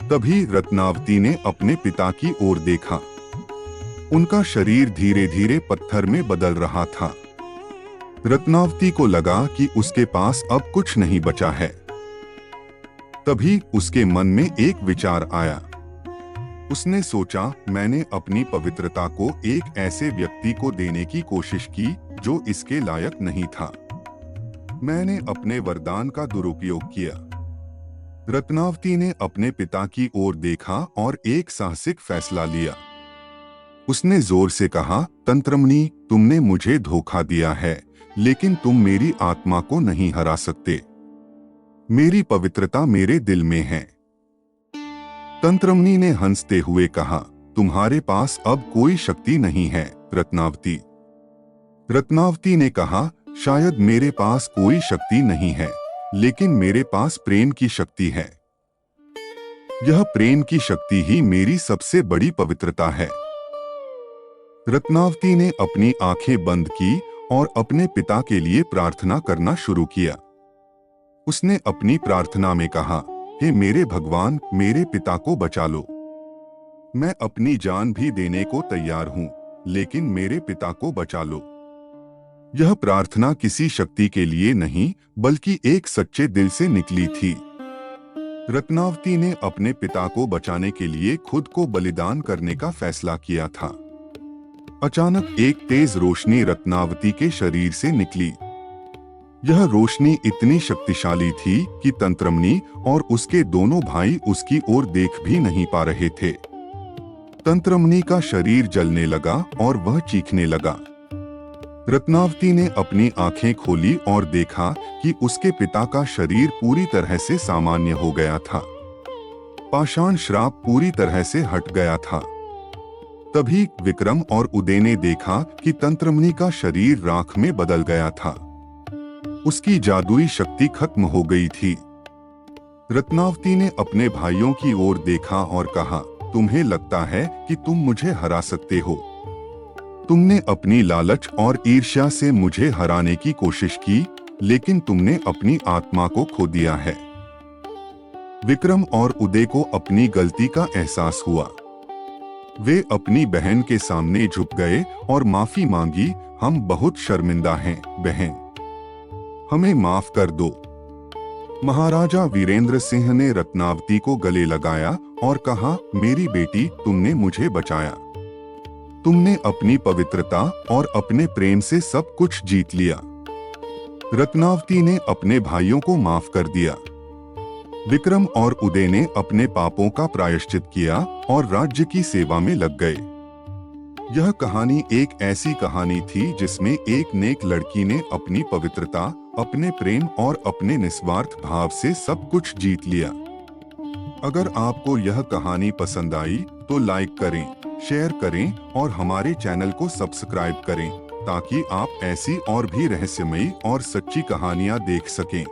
तभी रत्नावती ने अपने पिता की ओर देखा। उनका शरीर धीरे धीरे पत्थर में बदल रहा था। रत्नावती को लगा कि उसके पास अब कुछ नहीं बचा है। तभी उसके मन में एक विचार आया। उसने सोचा, मैंने अपनी पवित्रता को एक ऐसे व्यक्ति को देने की कोशिश की जो इसके लायक नहीं था। मैंने अपने वरदान का दुरुपयोग किया। रत्नावती ने अपने पिता की ओर देखा और एक साहसिक फैसला लिया। उसने जोर से कहा, तंत्रमणि, तुमने मुझे धोखा दिया है, लेकिन तुम मेरी आत्मा को नहीं हरा सकते। मेरी पवित्रता मेरे दिल में है। तंत्रमणि ने हंसते हुए कहा, तुम्हारे पास अब कोई शक्ति नहीं है, रत्नावती। रत्नावती ने कहा, शायद मेरे पास कोई शक्ति नहीं है, लेकिन मेरे पास प्रेम की शक्ति है। यह प्रेम की शक्ति ही मेरी सबसे बड़ी पवित्रता है। रत्नावती ने अपनी आंखें बंद की और अपने पिता के लिए प्रार्थना करना शुरू किया। उसने अपनी प्रार्थना में कहा, हे मेरे भगवान, मेरे पिता को बचा लो। मैं अपनी जान भी देने को तैयार हूं, लेकिन मेरे पिता को बचा लो। यह प्रार्थना किसी शक्ति के लिए नहीं, बल्कि एक सच्चे दिल से निकली थी। रत्नावती ने अपने पिता को बचाने के लिए खुद को बलिदान करने का फैसला किया था। अचानक एक तेज रोशनी रत्नावती के शरीर से निकली। यह रोशनी इतनी शक्तिशाली थी कि तंत्रमणि और उसके दोनों भाई उसकी ओर देख भी नहीं पा रहे थे। तंत्रमणि का शरीर जलने लगा और वह चीखने लगा। रत्नावती ने अपनी आंखें खोली और देखा कि उसके पिता का शरीर पूरी तरह से सामान्य हो गया था। पाषाण श्राप पूरी तरह से हट गया था। तभी विक्रम और उदय ने देखा कि तंत्रमणि का शरीर राख में बदल गया था। उसकी जादुई शक्ति खत्म हो गई थी। रत्नावती ने अपने भाइयों की ओर देखा और कहा, तुम्हें लगता है कि तुम मुझे हरा सकते हो। तुमने अपनी लालच और ईर्ष्या से मुझे हराने की कोशिश की, लेकिन तुमने अपनी आत्मा को खो दिया है। विक्रम और उदय को अपनी गलती का एहसास हुआ। वे अपनी बहन के सामने झुक गए और माफी मांगी, हम बहुत शर्मिंदा हैं, बहन। हमें माफ कर दो। महाराजा वीरेंद्र सिंह ने रत्नावती को गले लगाया और कहा, मेरी बेटी, तुमने मुझे बचाया। तुमने अपनी पवित्रता और अपने प्रेम से सब कुछ जीत लिया। रत्नावती ने अपने भाइयों को माफ कर दिया। विक्रम और उदय ने अपने पापों का प्रायश्चित किया और राज्य की सेवा में लग गए। यह कहानी एक ऐसी कहानी थी जिसमें एक नेक लड़की ने अपनी पवित्रता, अपने प्रेम और अपने निस्वार्थ भाव से सब कुछ जीत लिया। अगर आपको यह कहानी पसंद आई तो लाइक करें, शेयर करें और हमारे चैनल को सब्सक्राइब करें ताकि आप ऐसी और भी रहस्यमयी और सच्ची कहानियां देख सकें।